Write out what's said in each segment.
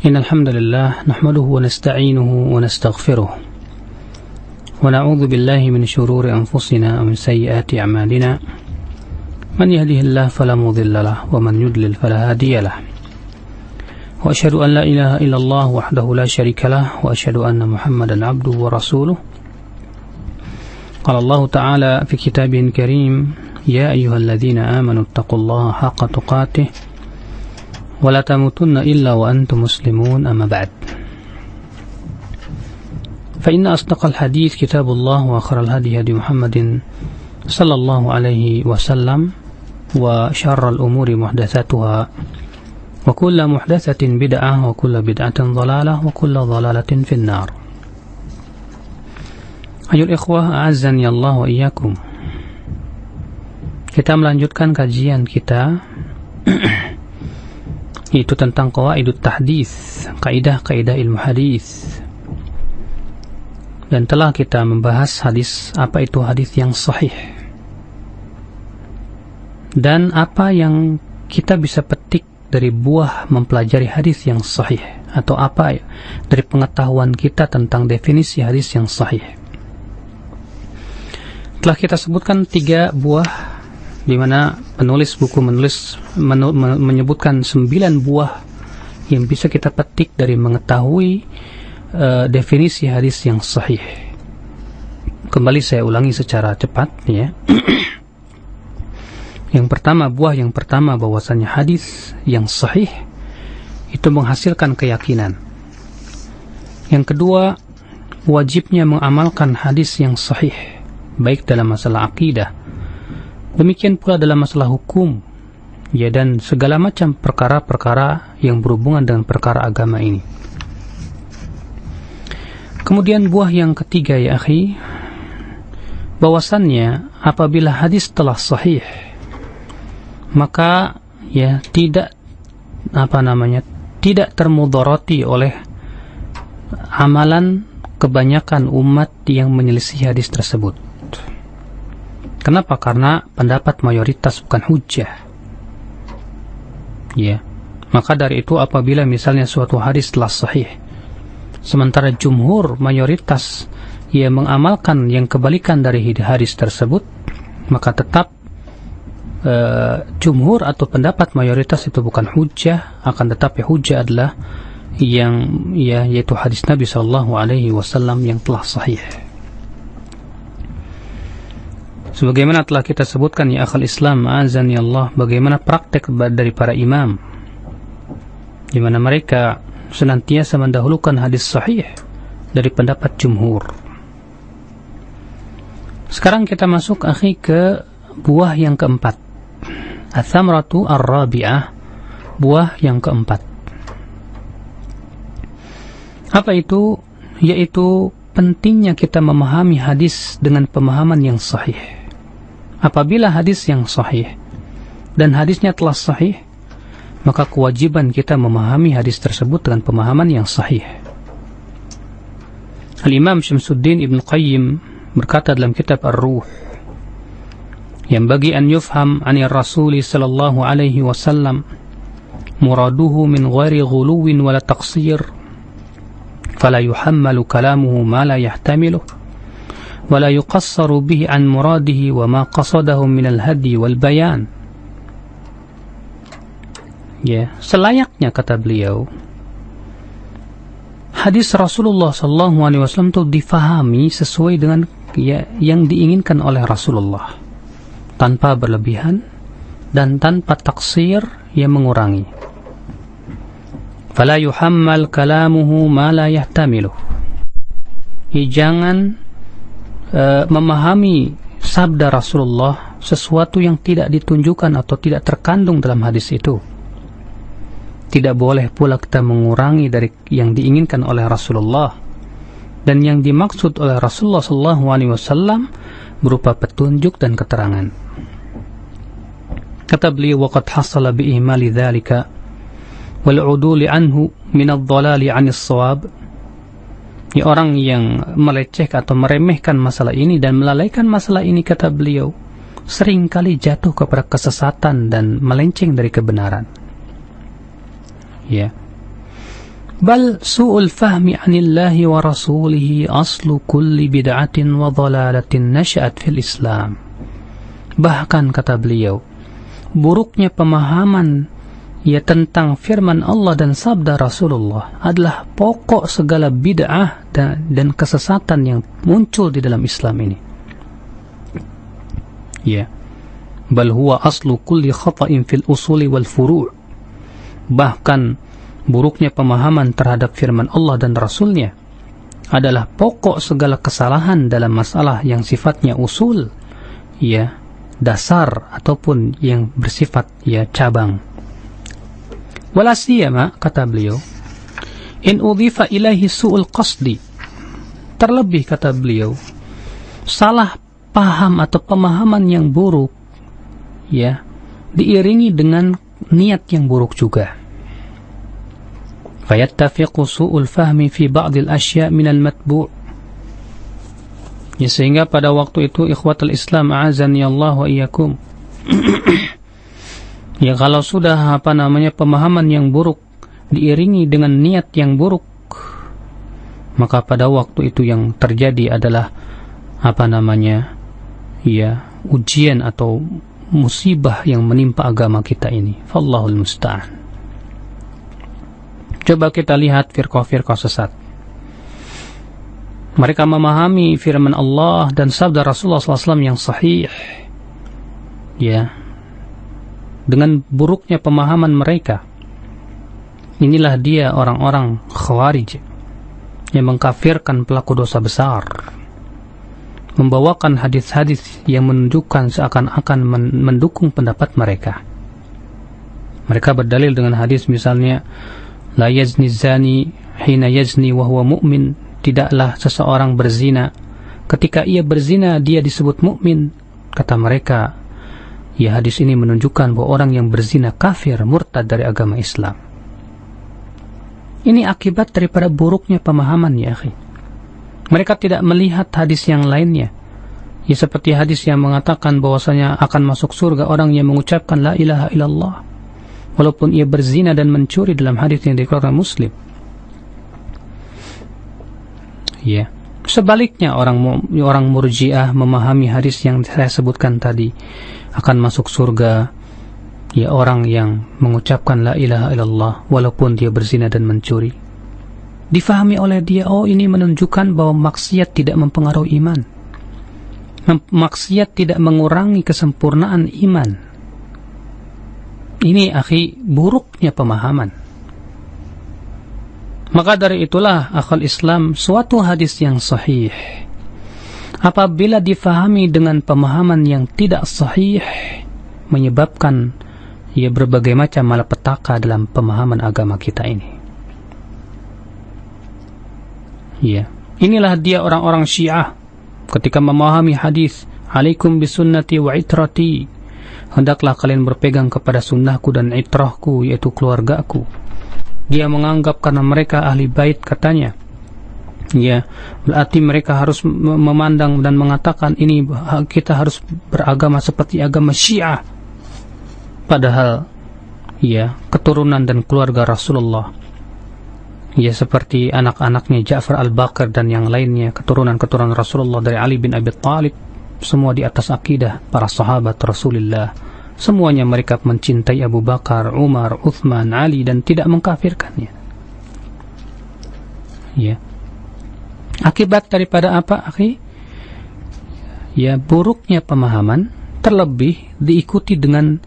إن الحمد لله نحمده ونستعينه ونستغفره ونعوذ بالله من شرور أنفسنا ومن سيئات أعمالنا من يهده الله فلا مضل له ومن يضلل فلا هادي له وأشهد أن لا إله إلا الله وحده لا شريك له وأشهد أن محمدا عبده ورسوله قال الله تعالى في كتابه الكريم يا أيها الذين آمنوا اتقوا الله حق تقاته ولا تموتن إلا وأنتم مسلمون أما بعد فإن أصدق الحديث كتاب الله وآخر الهدي هدي محمد صلى الله عليه وسلم وشر الأمور محدثاتها وكل محدثة بدعة وكل بدعة ضلالة وكل ضلالة في النار. Ayol ikhwah, a'azzani Allah wa iyyakum. Kita melanjutkan kajian kita itu tentang qawaidut tahdits, kaidah-kaidah ilmu hadis. Dan telah kita membahas hadis, apa itu hadis yang sahih. Dan apa yang kita bisa petik dari buah mempelajari hadis yang sahih, atau apa dari pengetahuan kita tentang definisi hadis yang sahih. Telah kita sebutkan 3 buah, di mana penulis buku menyebutkan 9 buah yang bisa kita petik dari mengetahui definisi hadis yang sahih. Kembali saya ulangi secara cepat ya. Buah yang pertama bahwasanya hadis yang sahih itu menghasilkan keyakinan. Yang kedua, wajibnya mengamalkan hadis yang sahih, baik dalam masalah akidah, demikian pula dalam masalah hukum, ya, dan segala macam perkara-perkara yang berhubungan dengan perkara agama ini. Kemudian buah yang ketiga ya akhi, bahwasannya apabila hadis telah sahih, maka ya tidak termudarati oleh amalan kebanyakan umat yang menyelisih hadis tersebut. Kenapa? Karena pendapat mayoritas bukan hujjah. Ya. Maka dari itu apabila misalnya suatu hadis telah sahih, sementara jumhur mayoritas yang mengamalkan yang kebalikan dari hadis tersebut, maka tetap jumhur atau pendapat mayoritas itu bukan hujjah, akan tetapi hujjah adalah yaitu hadis Nabi sallallahu alaihi wasallam yang telah sahih. Sebagaimana telah kita sebutkan ya akhal Islam, azani Allah, bagaimana praktek dari para imam, di mana mereka senantiasa mendahulukan hadis sahih dari pendapat jumhur. Sekarang kita masuk akhi ke buah yang keempat, Ats-tsamratu ar-rabi'ah, buah yang keempat. Apa itu? Yaitu pentingnya kita memahami hadis dengan pemahaman yang sahih. Apabila hadis yang sahih dan hadisnya telah sahih, maka kewajiban kita memahami hadis tersebut dengan pemahaman yang sahih. Al-Imam Syamsuddin Ibn Qayyim berkata dalam kitab Ar-Ruh, yang bagi an yufham anir Rasuli sallallahu alaihi wasallam muraduhu min ghairi ghuluwin wala taqsir fala yuhammalu kalamuhu ma la yahtamiluh ولا يقصر به عن مراده وما قصده من الهدي والبيان. Ya, selayaknya kata beliau, hadis Rasulullah sallallahu alaihi wasallam itu difahami sesuai dengan yang diinginkan oleh Rasulullah, tanpa berlebihan dan tanpa taksir yang mengurangi. Fala yuhammal kalamuhu ma la yahtamiluh. Jangan memahami sabda Rasulullah sesuatu yang tidak ditunjukkan atau tidak terkandung dalam hadis itu. Tidak boleh pula kita mengurangi dari yang diinginkan oleh Rasulullah dan yang dimaksud oleh Rasulullah SAW berupa petunjuk dan keterangan. Kata beliau, waqad hasala bi ihmali dzalika wal uduli anhu min ad-dhalali 'anis shawab. Ya, orang yang melecehkan atau meremehkan masalah ini dan melalaikan masalah ini, kata beliau, seringkali jatuh kepada kesesatan dan melenceng dari kebenaran. Ya. Bal su'ul fahmi 'anillahi wa rasulihi aslu kulli bid'atin wa dhalalatin nasya'at fil Islam. Bahkan kata beliau, buruknya pemahaman tentang firman Allah dan sabda Rasulullah adalah pokok segala bid'ah dan kesesatan yang muncul di dalam Islam ini. Bal huwa aslu kulli khata'in fil usuli wal furu'. Bahkan buruknya pemahaman terhadap firman Allah dan Rasulnya adalah pokok segala kesalahan dalam masalah yang sifatnya usul, dasar, ataupun yang bersifat cabang. Wala siyama, kata beliau, in udhifa ilaihi su'ul qasdi, terlebih kata beliau, salah paham atau pemahaman yang buruk diiringi dengan niat yang buruk juga. Fayattafiqu su'ul fahmi fi ba'dil asya' minal matbu'. Sehingga pada waktu itu ikhwatul Islam a'azani Allah wa iyyakum, kalau sudah pemahaman yang buruk diiringi dengan niat yang buruk, maka pada waktu itu yang terjadi adalah ujian atau musibah yang menimpa agama kita ini. Fallahul musta'an. Coba kita lihat firqah-firqah sesat. Mereka memahami firman Allah dan sabda Rasulullah SAW yang sahih, dengan buruknya pemahaman mereka. Inilah dia orang-orang Khawarij yang mengkafirkan pelaku dosa besar, membawakan hadis-hadis yang menunjukkan seakan-akan mendukung pendapat mereka. Mereka berdalil dengan hadis misalnya, la yazni zani hina yazni wa huwa mu'min. Tidaklah seseorang berzina ketika ia berzina dia disebut mukmin. Kata mereka, hadis ini menunjukkan bahwa orang yang berzina kafir, murtad dari agama Islam. Ini akibat daripada buruknya pemahaman, ya akhi. Mereka tidak melihat hadis yang lainnya, seperti hadis yang mengatakan bahwasanya akan masuk surga orang yang mengucapkan la ilaha illallah walaupun ia berzina dan mencuri, dalam hadis yang dikeluarkan Muslim. Sebaliknya orang Murji'ah memahami hadis yang saya sebutkan tadi, akan masuk surga orang yang mengucapkan la ilaha illallah walaupun dia berzina dan mencuri. Difahami oleh dia, ini menunjukkan bahwa maksiat tidak mempengaruhi iman, maksiat tidak mengurangi kesempurnaan iman. Ini akhi buruknya pemahaman. Maka dari itulah akhal Islam, suatu hadis yang sahih apabila difahami dengan pemahaman yang tidak sahih menyebabkan berbagai macam malapetaka dalam pemahaman agama kita ini. Inilah dia orang-orang Syiah ketika memahami hadis alaikum bisunnati wa itrati, hendaklah kalian berpegang kepada sunnahku dan itrahku, yaitu keluargaku. Dia menganggap karena mereka ahli bait, katanya, berarti mereka harus memandang dan mengatakan ini kita harus beragama seperti agama Syiah, padahal keturunan dan keluarga Rasulullah, seperti anak-anaknya Ja'far al-Baqir dan yang lainnya, keturunan-keturunan Rasulullah dari Ali bin Abi Thalib, semua di atas akidah para sahabat Rasulullah. Semuanya mereka mencintai Abu Bakar, Umar, Uthman, Ali, dan tidak mengkafirkannya. Akibat daripada apa, akhi? Buruknya pemahaman, terlebih diikuti dengan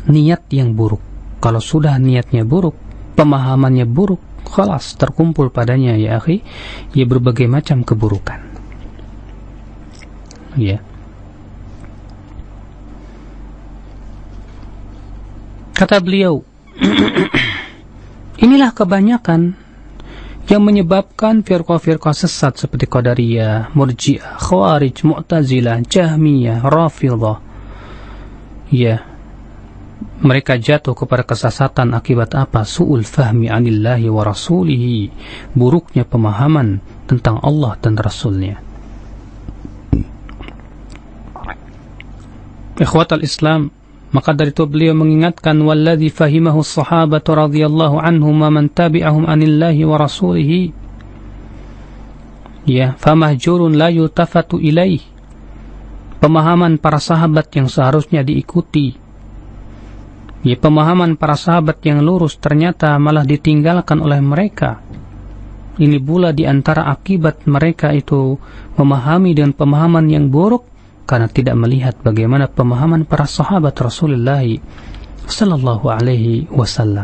niat yang buruk. Kalau sudah niatnya buruk, pemahamannya buruk, khalas terkumpul padanya, ya akhi, berbagai macam keburukan. Kata beliau, inilah kebanyakan yang menyebabkan firqah-firqah sesat seperti Qadariyah, Murji'ah, Khawarij, Mu'tazilah, Jahmiyah, Rafidhah, mereka jatuh kepada kesesatan akibat apa? Su'ul fahmi 'anillahi wa rasulihi, buruknya pemahaman tentang Allah dan Rasulnya. Ikhwatal Islam Maka dari itu beliau mengingatkan, walladzi fahimahu as-sahabatu radhiyallahu anhum wa man tabi'ahum anillahi wa rasulihi, ya, famahjurun la yutafatu ilaih. Pemahaman para sahabat yang seharusnya diikuti, ya, pemahaman para sahabat yang lurus ternyata malah ditinggalkan oleh mereka. Ini pula di antara akibat mereka itu memahami dengan pemahaman yang buruk, karena tidak melihat bagaimana pemahaman para sahabat Rasulullah sallallahu alaihi wasallam.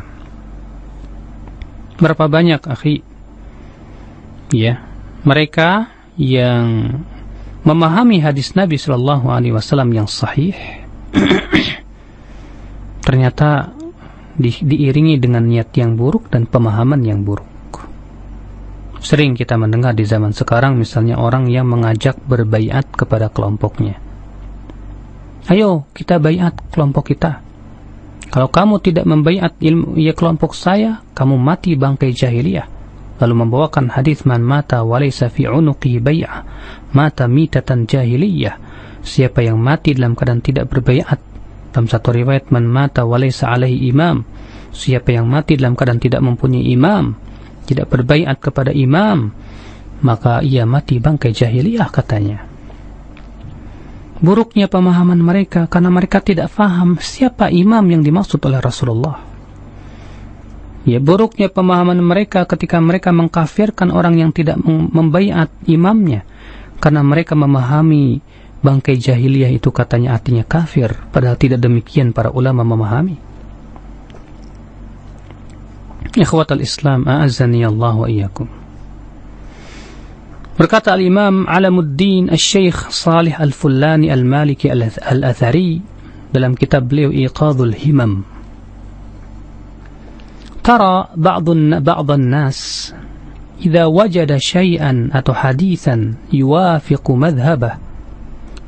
Berapa banyak, akhi, ya, mereka yang memahami hadis Nabi sallallahu alaihi wasallam yang sahih ternyata diiringi dengan niat yang buruk dan pemahaman yang buruk. Sering kita mendengar di zaman sekarang, misalnya orang yang mengajak berbaiat kepada kelompoknya. Ayo kita baiat kelompok kita. Kalau kamu tidak membaiat kelompok saya, kamu mati bangkai jahiliyah. Lalu membawakan hadis, man mata walaysa fi unuqihi bai'ah mata mitatan jahiliyah. Siapa yang mati dalam keadaan tidak berbaiat. Dalam satu riwayat, man mata walaysa alaihi imam. Siapa yang mati dalam keadaan tidak mempunyai imam, tidak berbaiat kepada imam, maka ia mati bangkai jahiliyah, katanya. Buruknya pemahaman mereka karena mereka tidak faham siapa imam yang dimaksud oleh Rasulullah. Ya, buruknya pemahaman mereka ketika mereka mengkafirkan orang yang tidak membaiat imamnya, karena mereka memahami bangkai jahiliyah itu katanya artinya kafir, padahal tidak demikian para ulama memahami. Ikhwatal Islam, a'azzani Allah wa iyyakum. Berkata al-Imam Alamuddin Al-Syeikh Salih Al-Fullani Al-Maliki Al-Athari dalam kitab beliau Iqadul Himam, tara ba'dhan nas idza wajada syai'an atau hadithan yuwafiqu madhhabah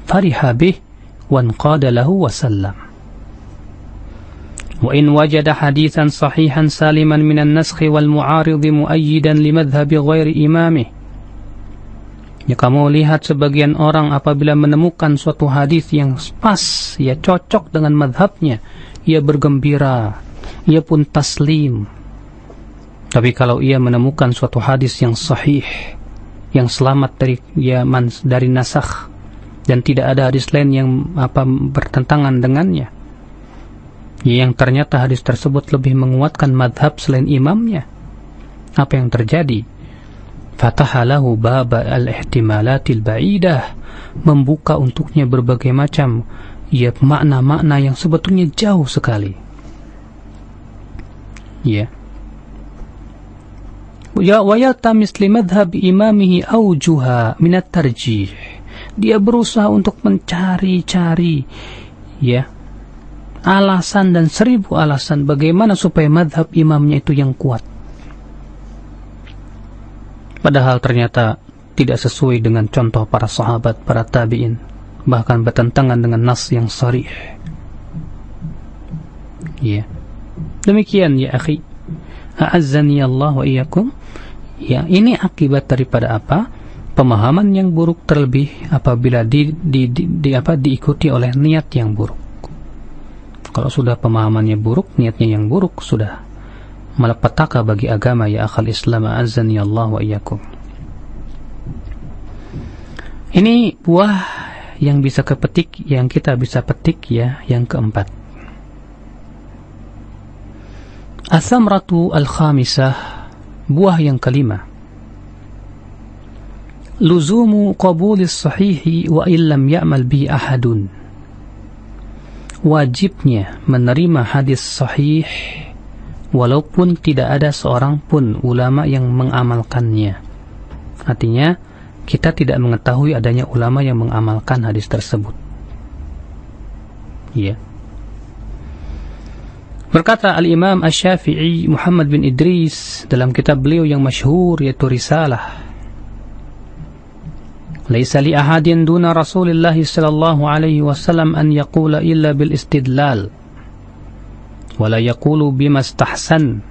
fariha bih wa anqada lahu wa sallam. وإن وجد حديثا صحيحا سالما من النسخ والمعارض مؤيدا لمذهب غير إمامه. Ya, kamu lihat sebagian orang apabila menemukan suatu hadis yang pas, ya, cocok dengan madhabnya, ia bergembira, ia pun taslim. Tapi kalau ia menemukan suatu hadis yang sahih, yang selamat dari nasakh, dan tidak ada hadis lain yang bertentangan dengannya, yang ternyata hadis tersebut lebih menguatkan madhab selain imamnya, apa yang terjadi? Fatahalahu baba al-ihtimalatil ba'idah, membuka untuknya berbagai macam, ya, makna-makna yang sebetulnya jauh sekali. Ya. Wa yaltamis li madhhab imamihi awjuha min at-tarjih. Dia berusaha untuk mencari-cari, ya, alasan dan 1000 alasan bagaimana supaya madhab imamnya itu yang kuat. Padahal ternyata tidak sesuai dengan contoh para sahabat, para tabi'in, bahkan bertentangan dengan nas yang sharih. Ya. Demikian, ya akhi, a'azzani Allah wa iyyakum. Ya, ini akibat daripada apa? Pemahaman yang buruk, terlebih apabila diikuti oleh niat yang buruk. Kalau sudah pemahamannya buruk, niatnya yang buruk, sudah malapetaka bagi agama, ya akhal Islam, a'azzani Allah wa iyyakum. Ini buah yang bisa kepetik, yang kita bisa petik, ya, yang keempat. Athamratu al-khamisah, buah yang kelima. Luzumu qabulis sahihi wa illam ya'mal bi ahadun. Wajibnya menerima hadis sahih walaupun tidak ada seorang pun ulama yang mengamalkannya. Artinya kita tidak mengetahui adanya ulama yang mengamalkan hadis tersebut. Ya. Berkata al-Imam Asy-Syafi'i Muhammad bin Idris dalam kitab beliau yang masyhur, yaitu Risalah, Laisa li ahadin duna Rasulillah sallallahu alaihi wasallam an yaqula illa bil istidlal wa la yaqulu bima istahsan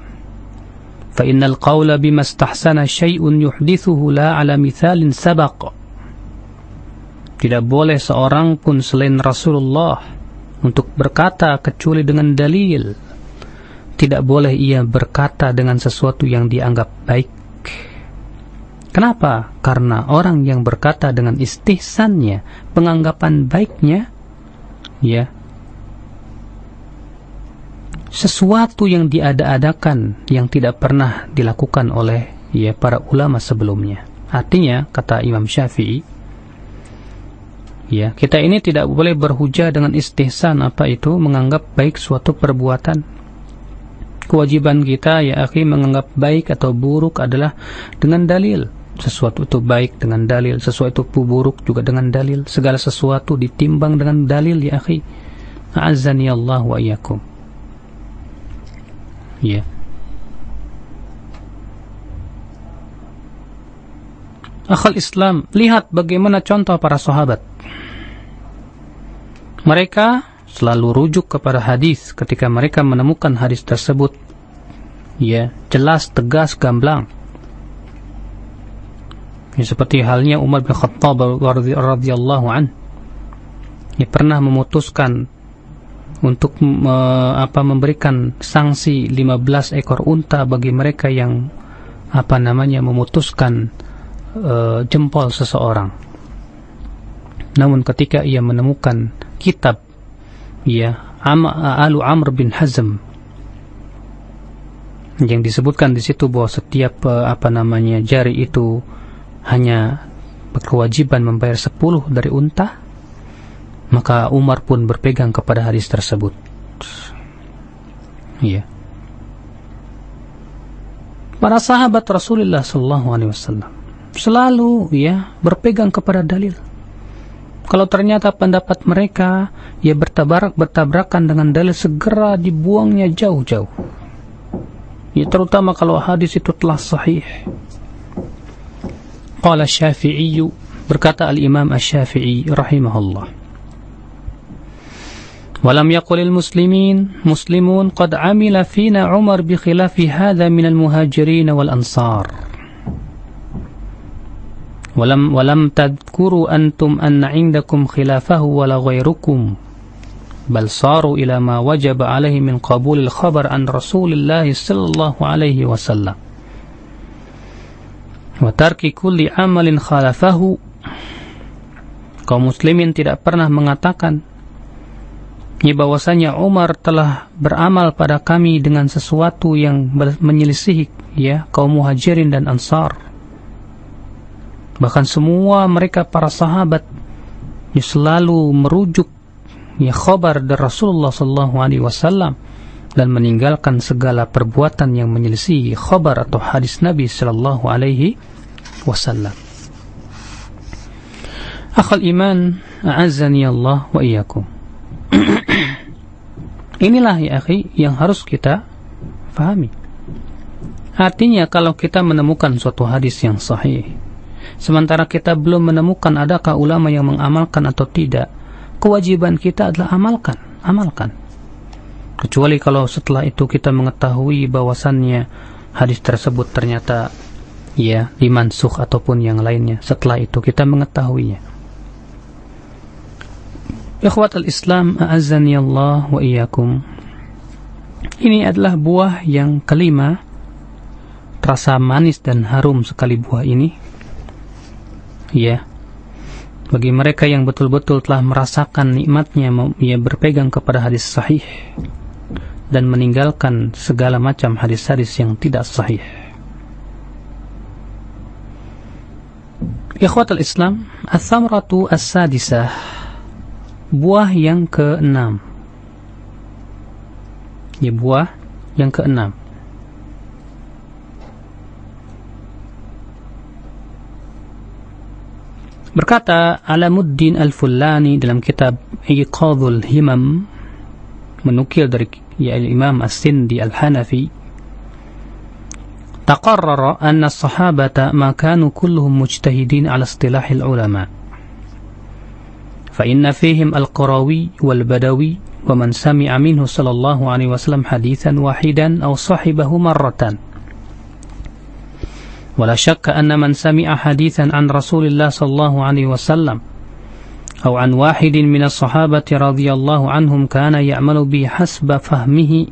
fa innal qawla bima istahsana syai'un yuhdithuhu la ala mithalin sabaq. Tidak boleh seorang pun selain Rasulullah untuk berkata kecuali dengan dalil. Tidak boleh ia berkata dengan sesuatu yang dianggap baik. Kenapa? Karena orang yang berkata dengan istihsannya, penganggapan baiknya, ya, sesuatu yang diada-adakan yang tidak pernah dilakukan oleh para ulama sebelumnya. Artinya, kata Imam Syafi'i, kita ini tidak boleh berhujah dengan istihsan, apa itu menganggap baik suatu perbuatan. Kewajiban kita, ya akhi, menganggap baik atau buruk adalah dengan dalil. Sesuatu itu baik dengan dalil, sesuatu itu buruk juga dengan dalil. Segala sesuatu ditimbang dengan dalil, ya akhi. A'azzani Allah wa iyyakum. Ya. Akhal Islam, lihat bagaimana contoh para sahabat. Mereka selalu rujuk kepada hadis ketika mereka menemukan hadis tersebut, jelas, tegas, gamblang. Seperti halnya Umar bin Khattab radhiyallahu an, pernah memutuskan untuk memberikan sanksi 15 ekor unta bagi mereka yang memutuskan jempol seseorang. Namun ketika ia menemukan kitab Alu Amr bin Hazm yang disebutkan di situ bahwa setiap jari itu hanya berkewajiban membayar 10 dari unta, maka Umar pun berpegang kepada hadis tersebut. Para sahabat Rasulullah SAW selalu berpegang kepada dalil. Kalau ternyata pendapat mereka bertabrakan dengan dalil, segera dibuangnya jauh-jauh. Terutama kalau hadis itu telah sahih. Qala Syafi'i, berkata al-Imam Asy-Syafi'i rahimahullah, walam yaqulil muslimun qad amila fina Umar bi khilafi hadha minal muhajirin wal ansar. Walam tadhkuru antum anna indakum khilafahu wala ghairukum, bal saru ila ma wajaba alaihi min qabulil khabar an Rasulillah sallallahu alaihi wasallam wa tarki kulli amalin khalafahu. Kaum muslimin tidak pernah mengatakan bahwasanya Umar telah beramal pada kami dengan sesuatu yang menyelisihi kaum muhajirin dan ansar. Bahkan semua mereka para sahabat selalu merujuk khabar dari Rasulullah sallallahu alaihi wasallam dan meninggalkan segala perbuatan yang menyelisihi khabar atau hadis Nabi sallallahu alaihi wasallam. Akhal iman, a'azzani Allah wa iyyakum. Inilah ya akhi yang harus kita fahami. Artinya kalau kita menemukan suatu hadis yang sahih, sementara kita belum menemukan adakah ulama yang mengamalkan atau tidak, kewajiban kita adalah amalkan. Kecuali kalau setelah itu kita mengetahui bahwasannya hadis tersebut ternyata dimansukh ataupun yang lainnya, setelah itu kita mengetahuinya. Ikhwatal Islam, a'azzani Allah wa iyyakum. Ini adalah buah yang kelima. Rasa manis dan harum sekali buah ini. Bagi mereka yang betul-betul telah merasakan nikmatnya berpegang kepada hadis sahih dan meninggalkan segala macam hadis-hadis yang tidak sahih. Ikhwatal Islam, ats-tsamratu as-sadisah, buah yang ke-6. Buah yang ke-6. Berkata Alamuddin Al-Fullani dalam kitab Iqadhul Himam, menukil dari Imam As-Sindi Al-Hanafi, taqarrara anna as-sahabata ma kanu kulluhum mujtahidin ala istilahil ulama, fa inna fihim al-Qarawi wal-Badawi wa man sami'a minhu sallallahu alaihi wasallam hadithan wahidan aw sahibahu marratan. ولا شك أن من سمع حديثا عن رسول الله صلى الله عليه وسلم أو عن واحد من الصحابة رضي الله عنهم كان يعمل به حسب فهمه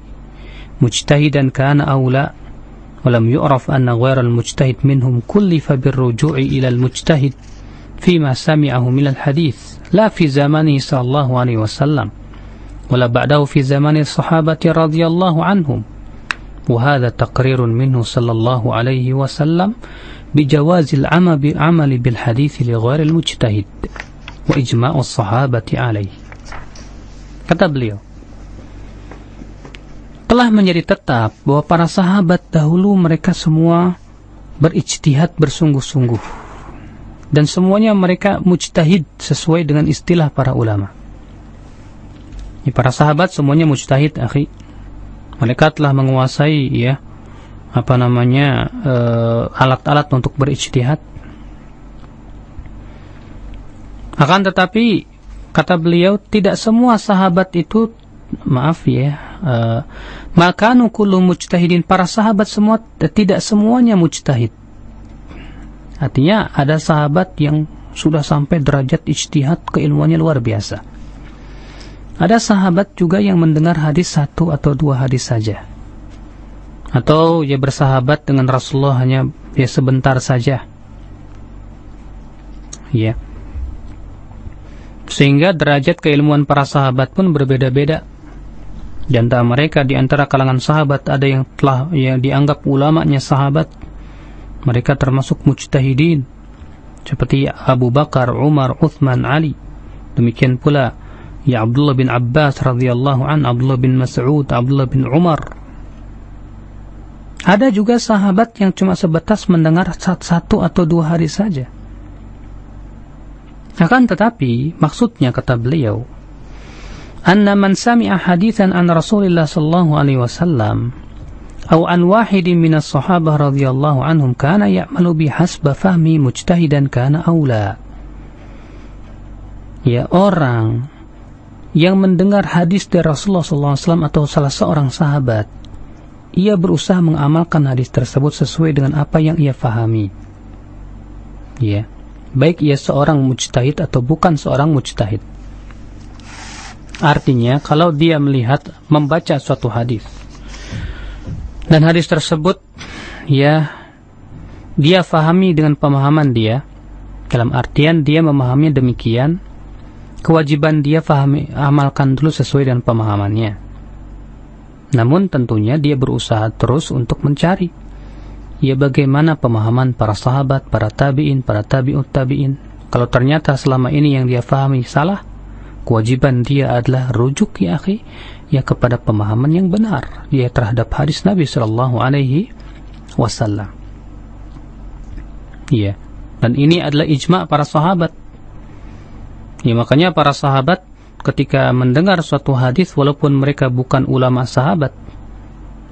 مجتهدا كان أو لا ولم يعرف أن غير المجتهد منهم كلف بالرجوع إلى المجتهد فيما سمعه من الحديث لا في زمانه صلى الله عليه وسلم ولا بعده في زمان الصحابة رضي الله عنهم وهذا تقرير منه صلى الله عليه وسلم بجواز العمل بالحديث لغير المجتهد وإجماع الصحابة عليه. Kata beliau, telah menjadi tetap bahwa para sahabat dahulu mereka semua berijtihad bersungguh-sungguh dan semuanya mereka mujtahid sesuai dengan istilah para ulama. Para sahabat semuanya mujtahid, akhi. Mereka telah menguasai alat-alat untuk berijtihad. Akan tetapi kata beliau, tidak semua sahabat itu, makanu kullu mujtahidin, para sahabat semua tidak semuanya mujtahid. Artinya ada sahabat yang sudah sampai derajat ijtihad, keilmuannya luar biasa. Ada sahabat juga yang mendengar hadis 1 atau 2 hadis saja, atau bersahabat dengan Rasulullah hanya sebentar saja, sehingga derajat keilmuan para sahabat pun berbeda-beda. Di antara mereka, di antara kalangan sahabat ada yang telah dianggap ulamanya sahabat, mereka termasuk mujtahidin seperti Abu Bakar, Umar, Uthman, Ali. Demikian pula Abdullah bin Abbas radhiyallahu an, Abdullah bin Mas'ud, Abdullah bin Umar. Ada juga sahabat yang cuma sebatas mendengar 1 atau 2 hadis saja. Akan tetapi maksudnya, kata beliau, anna man sami'a hadithan an Rasulillah sallallahu alaihi wasallam atau an wahidin minas sahabah radhiyallahu anhum kana ya'malu bihasba fahmi mujtahidan kana aula. Orang yang mendengar hadis dari Rasulullah SAW atau salah seorang sahabat, ia berusaha mengamalkan hadis tersebut sesuai dengan apa yang ia fahami. Baik ia seorang mujtahid atau bukan seorang mujtahid. Artinya, kalau dia membaca suatu hadis, dan hadis tersebut dia fahami dengan pemahaman dia, dalam artian dia memahami demikian, kewajiban dia amalkan dulu sesuai dengan pemahamannya. Namun tentunya dia berusaha terus untuk mencari bagaimana pemahaman para sahabat, para tabi'in, para tabi'ut tabi'in. Kalau ternyata selama ini yang dia fahami salah, kewajiban dia adalah rujuk kepada pemahaman yang benar terhadap hadis Nabi sallallahu alaihi wasallam. Dan ini adalah ijma' para sahabat. Makanya para sahabat ketika mendengar suatu hadis, walaupun mereka bukan ulama sahabat,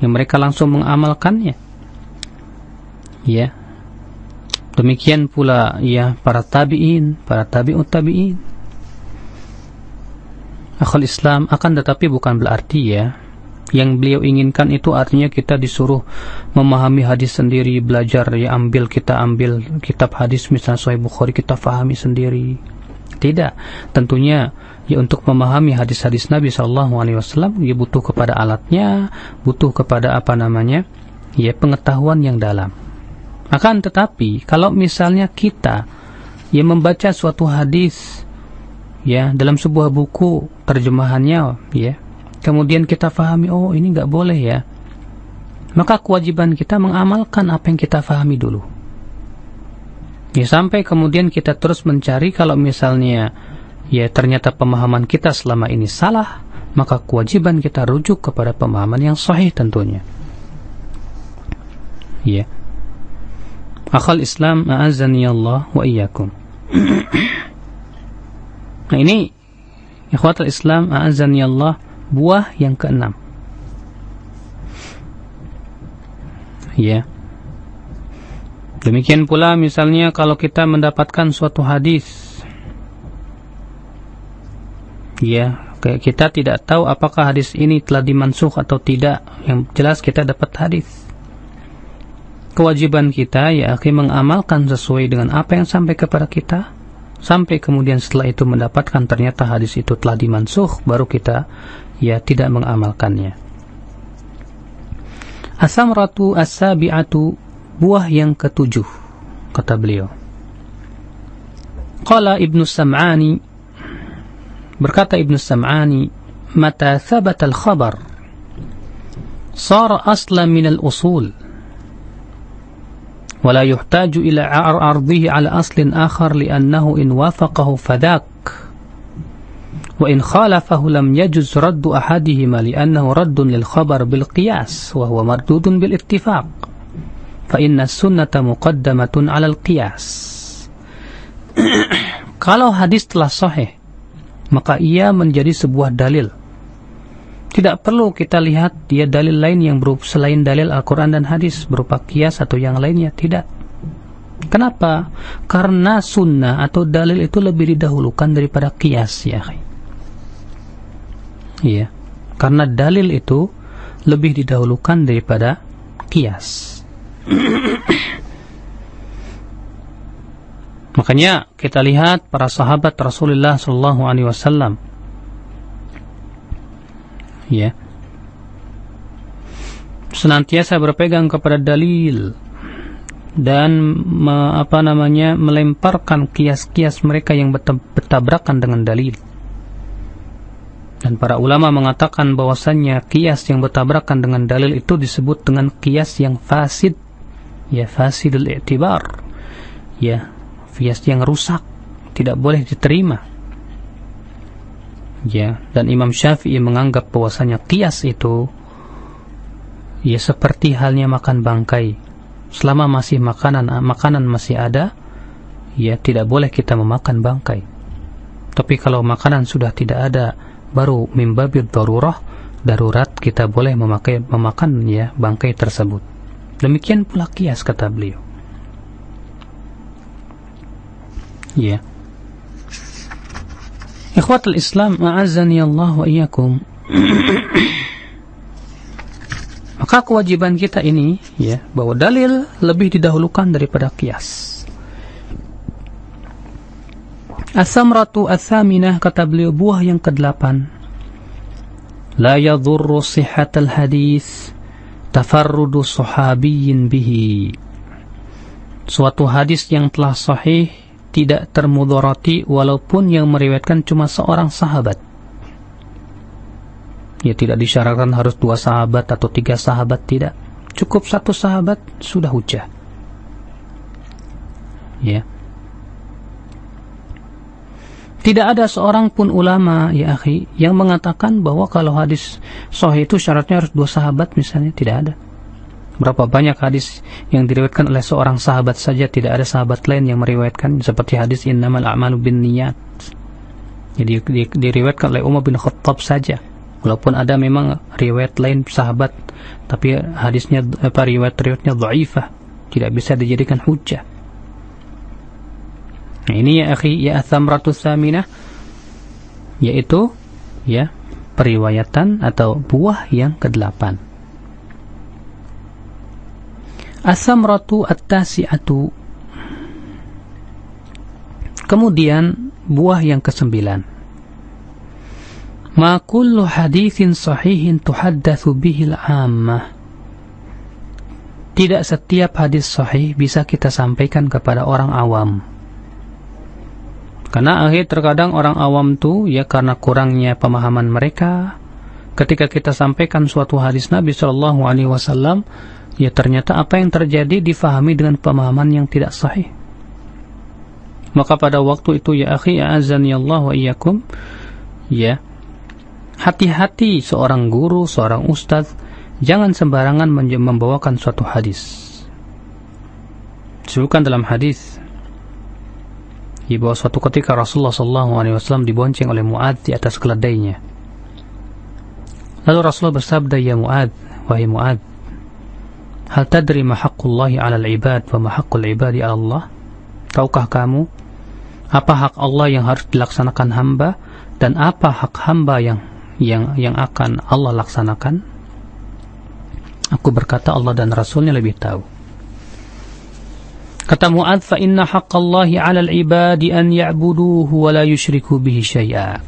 mereka langsung mengamalkannya. Demikian pula para tabi'in, para tabi'ut tabi'in. Akhul Islam, akan tetapi bukan berarti yang beliau inginkan itu artinya kita disuruh memahami hadis sendiri, belajar kita ambil kitab hadis misalnya Sahih Bukhari, kita fahami sendiri. Tidak, tentunya untuk memahami hadis-hadis Nabi SAW butuh kepada alatnya, butuh kepada pengetahuan yang dalam. Akan tetapi kalau misalnya kita membaca suatu hadis dalam sebuah buku terjemahannya, kemudian kita fahami, oh ini nggak boleh, maka kewajiban kita mengamalkan apa yang kita fahami dulu. Sampai kemudian kita terus mencari, kalau misalnya ternyata pemahaman kita selama ini salah, maka kewajiban kita rujuk kepada pemahaman yang sahih tentunya. Akhal Islam, a'azzani Allah wa iyyakum. Nah ini ikhwatul Islam, a'azzani Allah, buah yang ke-6. Demikian pula misalnya kalau kita mendapatkan suatu hadis, kita tidak tahu apakah hadis ini telah dimansukh atau tidak. Yang jelas kita dapat hadis. Kewajiban kita mengamalkan sesuai dengan apa yang sampai kepada kita, Sampai kemudian setelah itu mendapatkan ternyata hadis itu telah dimansuh, baru kita tidak mengamalkannya. As-samratu as-sabi'atu, buah yang ketujuh, kata beliau. Qala Ibnu Sam'ani, berkata Ibnu Sam'ani, mata thabata al-khabar sara aslan min al-usul wa la yuhtaju ila ardihi ala aslin akhar li'annahu in wafaqahu fadhak wa in khalafahu lam yajuz raddu ahadihima li'annahu raddun lil khabar bil qiyas wa huwa mardudun bil ittifaq fa inna sunnata muqaddamatun ala al qiyas. Kalau hadis telah sahih, maka ia menjadi sebuah dalil. Tidak perlu kita lihat dia dalil lain yang berupa selain dalil Al-Quran dan hadis berupa qiyas atau yang lainnya. Tidak. Kenapa? Karena sunnah atau dalil itu lebih didahulukan daripada qiyas, ya. Iya. Karena dalil itu lebih didahulukan daripada qiyas. Makanya kita lihat para sahabat Rasulullah sallallahu alaihi wasallam, ya, senantiasa berpegang kepada dalil dan melemparkan kias-kias mereka yang bertabrakan dengan dalil. Dan para ulama mengatakan bahwasannya kias yang bertabrakan dengan dalil itu disebut dengan kias yang fasid, ya, fasidul i'tibar, ya, kias yang rusak, tidak boleh diterima. Ya, dan Imam Syafi'i menganggap bahwasanya qiyas itu ya seperti halnya makan bangkai. Selama masih makanan masih ada, ya tidak boleh kita memakan bangkai. Tapi kalau makanan sudah tidak ada, baru min babid darurat kita boleh memakan ya bangkai tersebut. Demikian pula qiyas, kata beliau. Ya. Ikhwatul Islam, a'azzani Allah wa iyyakum. Maka kewajiban kita ini, ya, bahwa dalil lebih didahulukan daripada qiyas. As-samratu ats-tsaminah, kata beliau, buah yang ke-8. La yadhurru sihhatal hadis tafarrudu sahabiyyin bihi. Suatu hadis yang telah sahih tidak termudarati walaupun yang meriwayatkan cuma seorang sahabat. Ya, tidak disyaratkan harus 2 sahabat atau 3 sahabat, tidak. Cukup 1 sahabat sudah hujjah. Ya. Tidak ada seorang pun ulama, ya akhi, yang mengatakan bahwa kalau hadis sahih itu syaratnya harus 2 sahabat misalnya, tidak ada. Berapa banyak hadis yang diriwayatkan oleh seorang sahabat saja, tidak ada sahabat lain yang meriwayatkan, seperti hadis innamal a'malu binniyat. Jadi diriwayatkan oleh Umar bin Khattab saja. Walaupun ada memang riwayat lain sahabat, tapi hadisnya riwayatnya dhaifah, tidak bisa dijadikan hujjah. Nah, ini ya akhi, ya ats-tsamratus tsaminah, yaitu ya periwayatan atau buah yang ke-8. As-samratu at-tasi'atu, kemudian buah yang ke-9. Ma kullu haditsin sahihin tuhaddatsu bihil 'ammah. Tidak setiap hadis sahih bisa kita sampaikan kepada orang awam. Karena terkadang orang awam tuh ya karena kurangnya pemahaman mereka, ketika kita sampaikan suatu hadis Nabi sallallahu alaihi wasallam, ya ternyata apa yang terjadi difahami dengan pemahaman yang tidak sahih. Maka pada waktu itu ya akhi, a'azzani Allah wa iyyakum, ya, hati-hati seorang guru, seorang ustaz, jangan sembarangan membawakan suatu hadis. Disebutkan dalam hadis bahwa suatu ketika Rasulullah SAW dibonceng oleh Mu'adz di atas keledainya. Lalu Rasulullah bersabda, ya Mu'adz, wahai Mu'adz, hal tadri ma haqqullahi 'alal 'ibad wa ma haqqul 'ibadi 'ala Allah? Tahukah kamu apa hak Allah yang harus dilaksanakan hamba dan apa hak hamba yang akan Allah laksanakan? Aku berkata, Allah dan Rasulnya lebih tahu. Kata Mu'adz, fa inna haqqallahi 'alal 'ibadi an ya'buduhu wa la yusyriku bihi syai'a.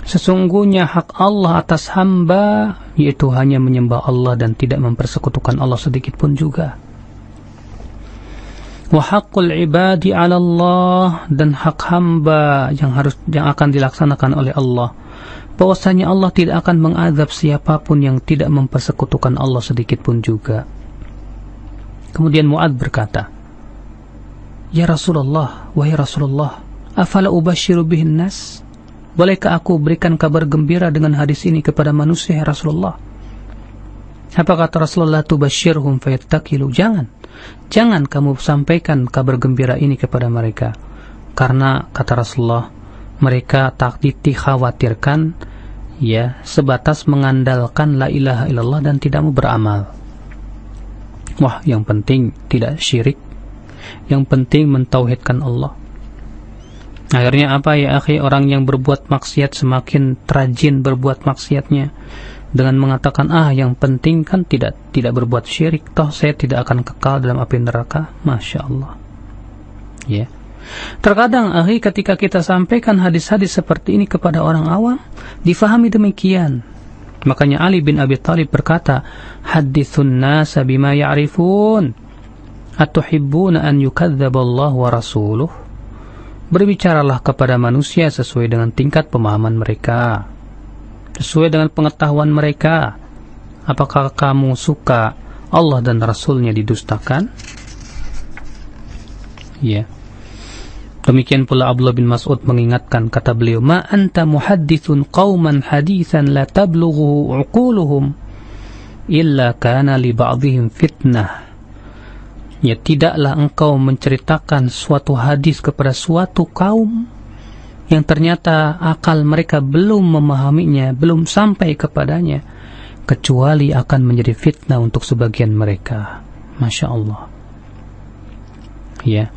Sesungguhnya hak Allah atas hamba yaitu hanya menyembah Allah dan tidak mempersekutukan Allah sedikit pun juga. Wa haqqul 'ibadi 'ala Allah, dan hak hamba yang akan dilaksanakan oleh Allah, bahwasanya Allah tidak akan mengazab siapapun yang tidak mempersekutukan Allah sedikit pun juga. Kemudian Mu'adz berkata, "Ya Rasulullah, wahai Rasulullah, afala ubasyiru bihin nas? Bolehkah aku berikan kabar gembira dengan hadis ini kepada manusia, ya Rasulullah?" Apa kata Rasulullah? "Tubasyirhum fayattakilu." Jangan kamu sampaikan kabar gembira ini kepada mereka, karena kata Rasulullah, mereka tak dikhawatirkan ya sebatas mengandalkan la ilaha illallah dan tidak mau beramal. Wah, yang penting tidak syirik, yang penting mentauhidkan Allah. Akhirnya apa ya akhi, orang yang berbuat maksiat semakin rajin berbuat maksiatnya dengan mengatakan, yang penting kan tidak berbuat syirik, toh saya tidak akan kekal dalam api neraka. Masya Allah. Ya. Terkadang akhi, ketika kita sampaikan hadis-hadis seperti ini kepada orang awam, difahami demikian. Makanya Ali bin Abi Thalib berkata, "Hadithun nasa bima ya'rifun, atuhibbuna an yukadzdzaba wa rasuluh." Berbicaralah kepada manusia sesuai dengan tingkat pemahaman mereka, sesuai dengan pengetahuan mereka. Apakah kamu suka Allah dan Rasulnya didustakan? Ya. Demikian pula Abdullah bin Mas'ud mengingatkan, kata beliau, "Ma anta muhaddithun qauman hadithan la tablughu uquluhum illa kana li ba'dihim fitnah." Ya, tidaklah engkau menceritakan suatu hadis kepada suatu kaum yang ternyata akal mereka belum memahaminya, belum sampai kepadanya, kecuali akan menjadi fitnah untuk sebagian mereka. Masya Allah. Ya.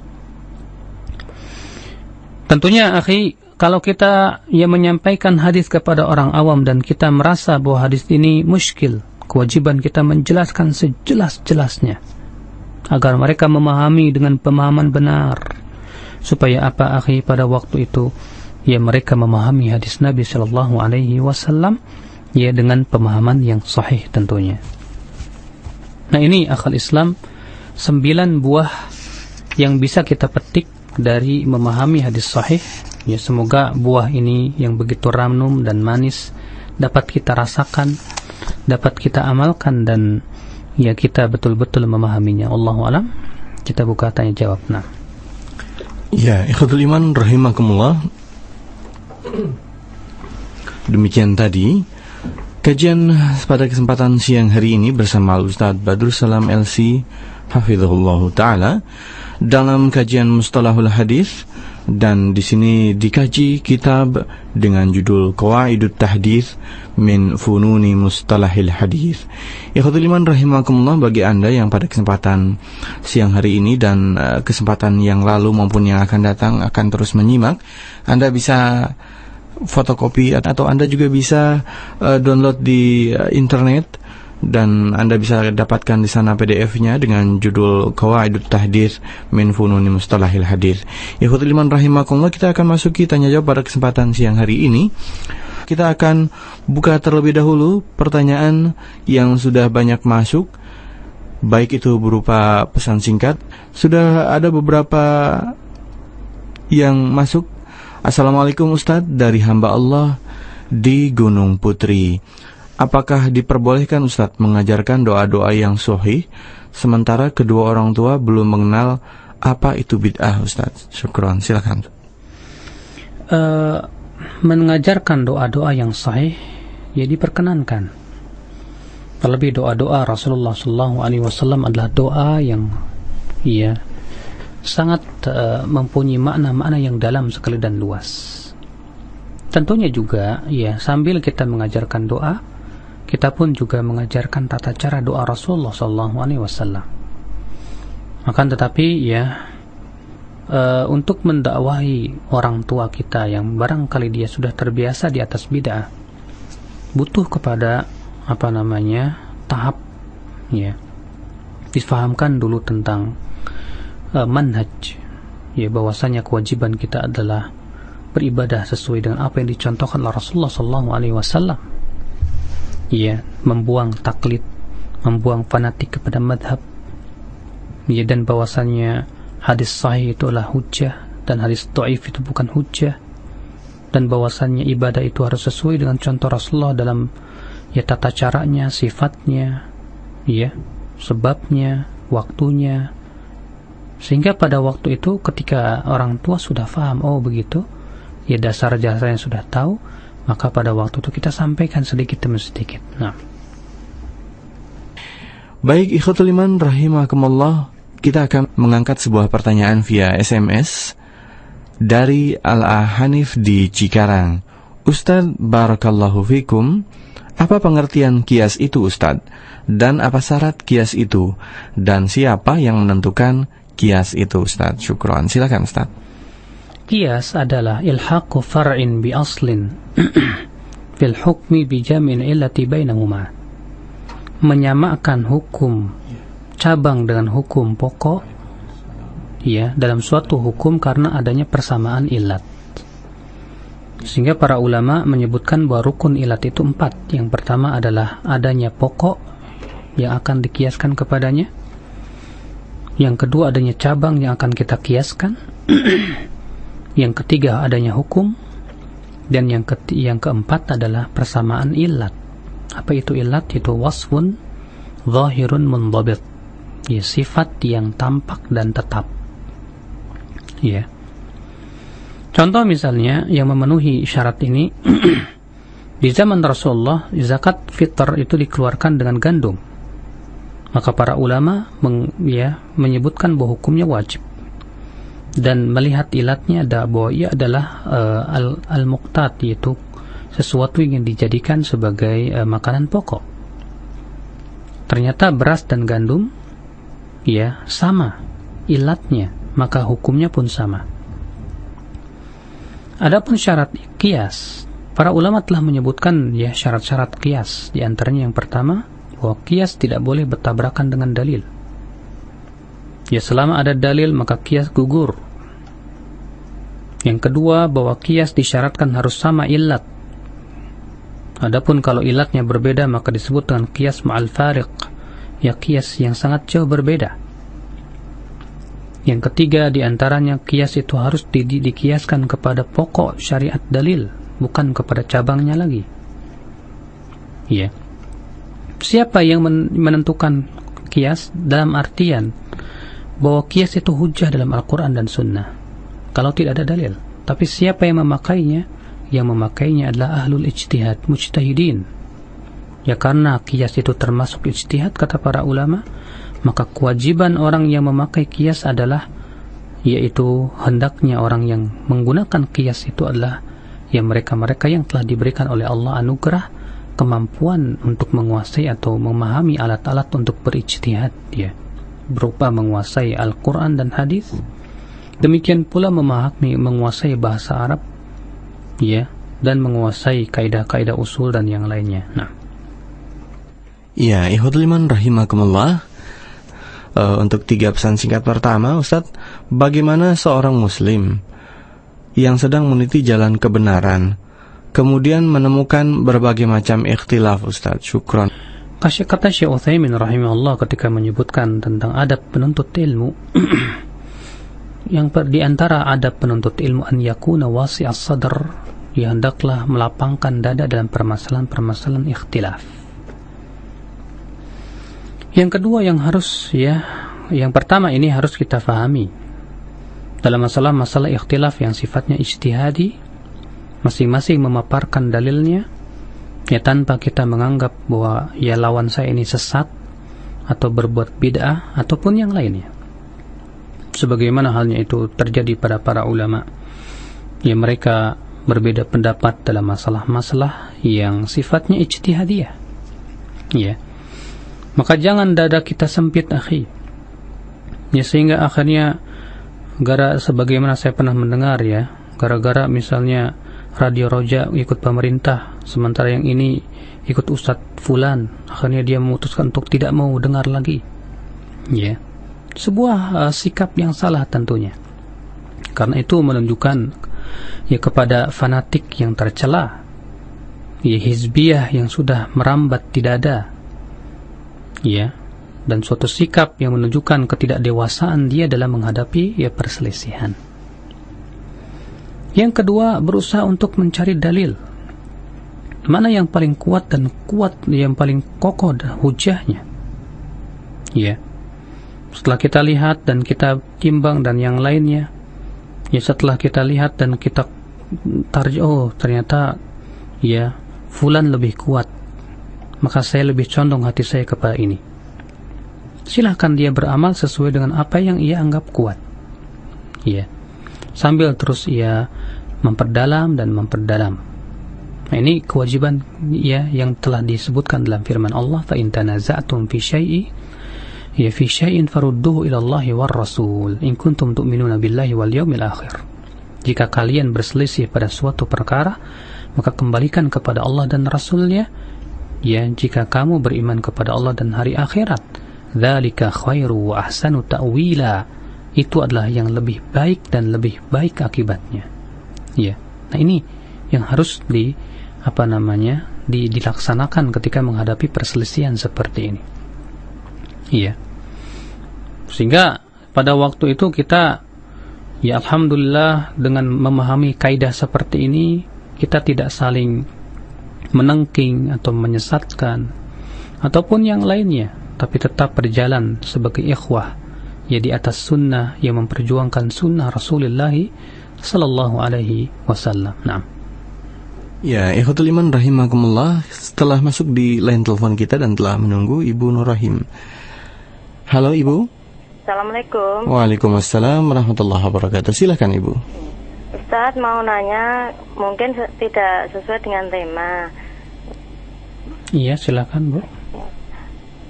Tentunya akhi, kalau kita menyampaikan hadis kepada orang awam dan kita merasa bahwa hadis ini muskil, kewajiban kita menjelaskan sejelas-jelasnya agar mereka memahami dengan pemahaman benar, supaya apa akhi, pada waktu itu mereka memahami hadis Nabi sallallahu alaihi wasallam dengan pemahaman yang sahih tentunya. Nah, ini akal Islam 9 buah yang bisa kita petik dari memahami hadis sahih. Semoga buah ini yang begitu ramnum dan manis dapat kita rasakan, dapat kita amalkan, dan kita betul-betul memahaminya. Wallahu alam. Kita buka tanya jawab. Nah. Ya, ikhwatul iman rahimakumullah. Demikian tadi kajian pada kesempatan siang hari ini bersama Ustaz Badrul Salam LC hafizahullah taala dalam kajian Mustalahul Hadis, dan di sini dikaji kitab dengan judul Qawaidut Tahdits min Fununi Mustalahil Hadis. Ikhwatul iman rahimakumullah, bagi Anda yang pada kesempatan siang hari ini dan kesempatan yang lalu maupun yang akan datang akan terus menyimak, Anda bisa fotokopi atau Anda juga bisa download di internet, dan Anda bisa dapatkan di sana PDF-nya dengan judul Qawaidut Tahdits min Fununi Mustalahil Hadis. Ikhwatul iman rahimakumullah, kita akan masuki tanya jawab pada kesempatan siang hari ini. Kita akan buka terlebih dahulu pertanyaan yang sudah banyak masuk, baik itu berupa pesan singkat. Sudah ada beberapa yang masuk. Assalamualaikum Ustadz, dari hamba Allah di Gunung Putri. Apakah diperbolehkan Ustadz mengajarkan doa-doa yang sahih sementara kedua orang tua belum mengenal apa itu bid'ah Ustadz? Syukran, silakan. Mengajarkan doa-doa yang sahih diperkenankan. Terlebih doa-doa Rasulullah SAW adalah doa yang sangat mempunyai makna-makna yang dalam sekali dan luas. Tentunya juga sambil kita mengajarkan doa, kita pun juga mengajarkan tata cara doa Rasulullah SAW. Akan tetapi untuk mendakwahi orang tua kita yang barangkali dia sudah terbiasa di atas bid'ah, butuh kepada tahap difahamkan dulu tentang manhaj, ya, bahwasanya kewajiban kita adalah beribadah sesuai dengan apa yang dicontohkan oleh Rasulullah SAW. Ya, membuang taklid, membuang fanatik kepada madhab, ya, dan bahwasanya hadis sahih itu adalah hujjah dan hadis dhaif itu bukan hujjah, dan bahwasanya ibadah itu harus sesuai dengan contoh Rasulullah dalam, ya, tata caranya, sifatnya, ya, sebabnya, waktunya, sehingga pada waktu itu ketika orang tua sudah faham, oh begitu, ya, dasar-dasarnya sudah tahu, maka pada waktu itu kita sampaikan sedikit demi sedikit. Nah, baik ikhwatul iman rahimakumullah, kita akan mengangkat sebuah pertanyaan via SMS dari Al-Hanif di Cikarang. Ustaz, barakallahu fikum, apa pengertian kias itu Ustaz? Dan apa syarat kias itu? Dan siapa yang menentukan kias itu Ustaz? Syukran. Silakan Ustaz. kias adalah ilhaqu far'in bi aslin fil hukmi bi jam'in illati bainahuma, menyamakan hukum cabang dengan hukum pokok, ya, dalam suatu hukum karena adanya persamaan ilat. Sehingga para ulama menyebutkan bahwa rukun ilat itu 4. Yang pertama adalah adanya pokok yang akan dikiaskan kepadanya. Yang kedua adanya cabang yang akan kita kiaskan. Yang ketiga adanya hukum. Dan yang keempat adalah persamaan ilat. Apa itu ilat? Itu wasfun zahirun mundhabit, ya, sifat yang tampak dan tetap, ya. Contoh misalnya yang memenuhi syarat ini di zaman Rasulullah, zakat fitr itu dikeluarkan dengan gandum. Maka para ulama menyebutkan bahwa hukumnya wajib, dan melihat ilatnya bahwa ia adalah al-muqtat, yaitu sesuatu yang dijadikan sebagai makanan pokok. Ternyata beras dan gandum, ya, sama ilatnya, maka hukumnya pun sama. Adapun syarat kias, para ulama telah menyebutkan, ya, syarat-syarat kias. Di antaranya yang pertama, bahwa kias tidak boleh bertabrakan dengan dalil. Ya, selama ada dalil maka kias gugur. Yang kedua, bahwa kias disyaratkan harus sama ilat. Adapun kalau ilatnya berbeda maka disebut dengan kias ma'al fariq, ya, kias yang sangat jauh berbeda. Yang ketiga, diantaranya kias itu harus dikiaskan kepada pokok syariat dalil, bukan kepada cabangnya lagi. Ya. Siapa yang menentukan kias? Dalam artian bahwa kias itu hujjah dalam Al-Quran dan Sunnah kalau tidak ada dalil. Tapi siapa yang memakainya? Yang memakainya adalah ahlul ijtihad, mujtahidin. Ya, karena kias itu termasuk ijtihad kata para ulama, maka kewajiban orang yang memakai kias adalah, yaitu hendaknya orang yang menggunakan kias itu adalah, ya, mereka-mereka yang telah diberikan oleh Allah anugerah kemampuan untuk menguasai atau memahami alat-alat untuk berijtihad, ya, berupa menguasai Al-Quran dan hadis. Demikian pula menguasai bahasa Arab, ya, dan menguasai kaidah-kaidah usul dan yang lainnya. Nah, ya, ikhwatul iman rahimakumullah. Untuk 3 pesan singkat pertama, Ustadz, bagaimana seorang muslim yang sedang meniti jalan kebenaran kemudian menemukan berbagai macam ikhtilaf, Ustadz? Syukron. Kata Syekh Utsaimin rahimahullah ketika menyebutkan tentang adab penuntut ilmu, yang di antara adab penuntut ilmu an yakuna wasi'as sadr, ya, hendaklah melapangkan dada dalam permasalahan-permasalahan ikhtilaf. Yang kedua yang harus, ya, yang pertama ini harus kita fahami dalam masalah-masalah ikhtilaf yang sifatnya ijtihadi, masing-masing memaparkan dalilnya, ya, tanpa kita menganggap bahwa, ya, lawan saya ini sesat atau berbuat bid'ah ataupun yang lainnya. Sebagaimana halnya itu terjadi pada para ulama, ya, mereka berbeda pendapat dalam masalah-masalah yang sifatnya ijtihadiyah, ya. Maka jangan dada kita sempit, akhi, ya, sehingga akhirnya sebagaimana saya pernah mendengar, ya, gara-gara misalnya Radio Roja ikut pemerintah, sementara yang ini ikut Ustadz Fulan, akhirnya dia memutuskan untuk tidak mau dengar lagi, ya, sebuah sikap yang salah tentunya. Karena itu menunjukkan ya kepada fanatik yang tercela, ya hizbiyah yang sudah merambat di dada, ya, dan suatu sikap yang menunjukkan ketidakdewasaan dia dalam menghadapi ya perselisihan. Yang kedua, berusaha untuk mencari dalil mana yang paling kuat dan yang paling kokoh hujahnya. Ya. Setelah kita lihat dan kita timbang dan yang lainnya, ya setelah kita lihat dan kita ternyata ya fulan lebih kuat, maka saya lebih condong hati saya kepada ini. Silahkan dia beramal sesuai dengan apa yang ia anggap kuat. Ya. Sambil terus ia memperdalam dan memperdalam. Nah, ini kewajiban ya yang telah disebutkan dalam firman Allah, fa in tanaza'tum fi syai'in farudduhu ila Allahi war Rasul in kuntum tu'minuna billahi wal yaumil akhir. Jika kalian berselisih pada suatu perkara, maka kembalikan kepada Allah dan Rasulnya, ya, jika kamu beriman kepada Allah dan hari akhirat. Dzalika khairu wa ahsanu ta'wila. Itu adalah yang lebih baik dan lebih baik akibatnya. Ya. Nah, ini yang harus dilaksanakan ketika menghadapi perselisihan seperti ini. Iya. Sehingga pada waktu itu kita ya alhamdulillah dengan memahami kaidah seperti ini, kita tidak saling menengking atau menyesatkan ataupun yang lainnya, tapi tetap berjalan sebagai ikhwah ya di atas sunnah yang memperjuangkan sunnah Rasulullah sallallahu alaihi wasallam. Naam. Ya, ikhwatul iman rahimakumullah, setelah masuk di line telepon kita dan telah menunggu Ibu Nur Rahim. Halo Ibu. Assalamualaikum. Waalaikumsalam warahmatullahi wabarakatuh. Silakan Ibu. Ustaz mau nanya, mungkin tidak sesuai dengan tema. Iya, silakan Bu.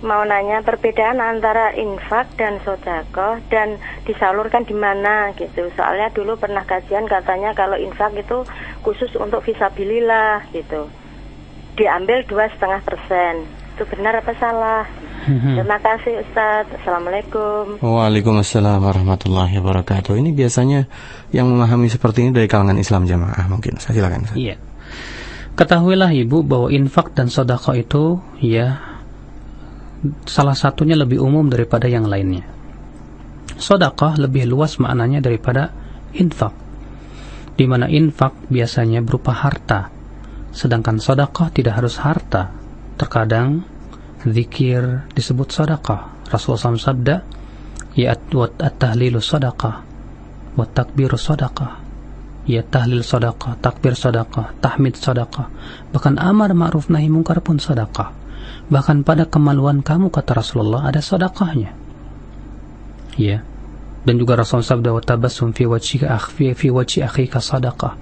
Mau nanya perbedaan antara infak dan sedekah dan disalurkan di mana gitu. Soalnya dulu pernah kajian katanya kalau infak itu khusus untuk fisabilillah gitu. Diambil 2,5%. Itu benar apa salah? Terima kasih Ustaz. Assalamualaikum. Waalaikumsalam warahmatullahi wabarakatuh. Ini biasanya yang memahami seperti ini dari kalangan Islam jamaah mungkin. Silakan Ustaz. Iya. Ketahuilah Ibu bahwa infak dan sedekah itu ya salah satunya lebih umum daripada yang lainnya. Sedekah lebih luas maknanya daripada infak, di mana infak biasanya berupa harta, sedangkan sedekah tidak harus harta. Terkadang zikir disebut sedekah. Rasulullah SAW sabda, ya at-tahlilu sedekah, wa takbiru sedekah, ya tahlil sedekah, takbir sedekah, tahmid sedekah, bahkan amar ma'ruf nahi mungkar pun sedekah. Bahkan pada kemaluan kamu, kata Rasulullah, ada sedekahnya. Ya. Dan juga Rasulullah sabda, wa tabassum fi wajhi akhika sedekah.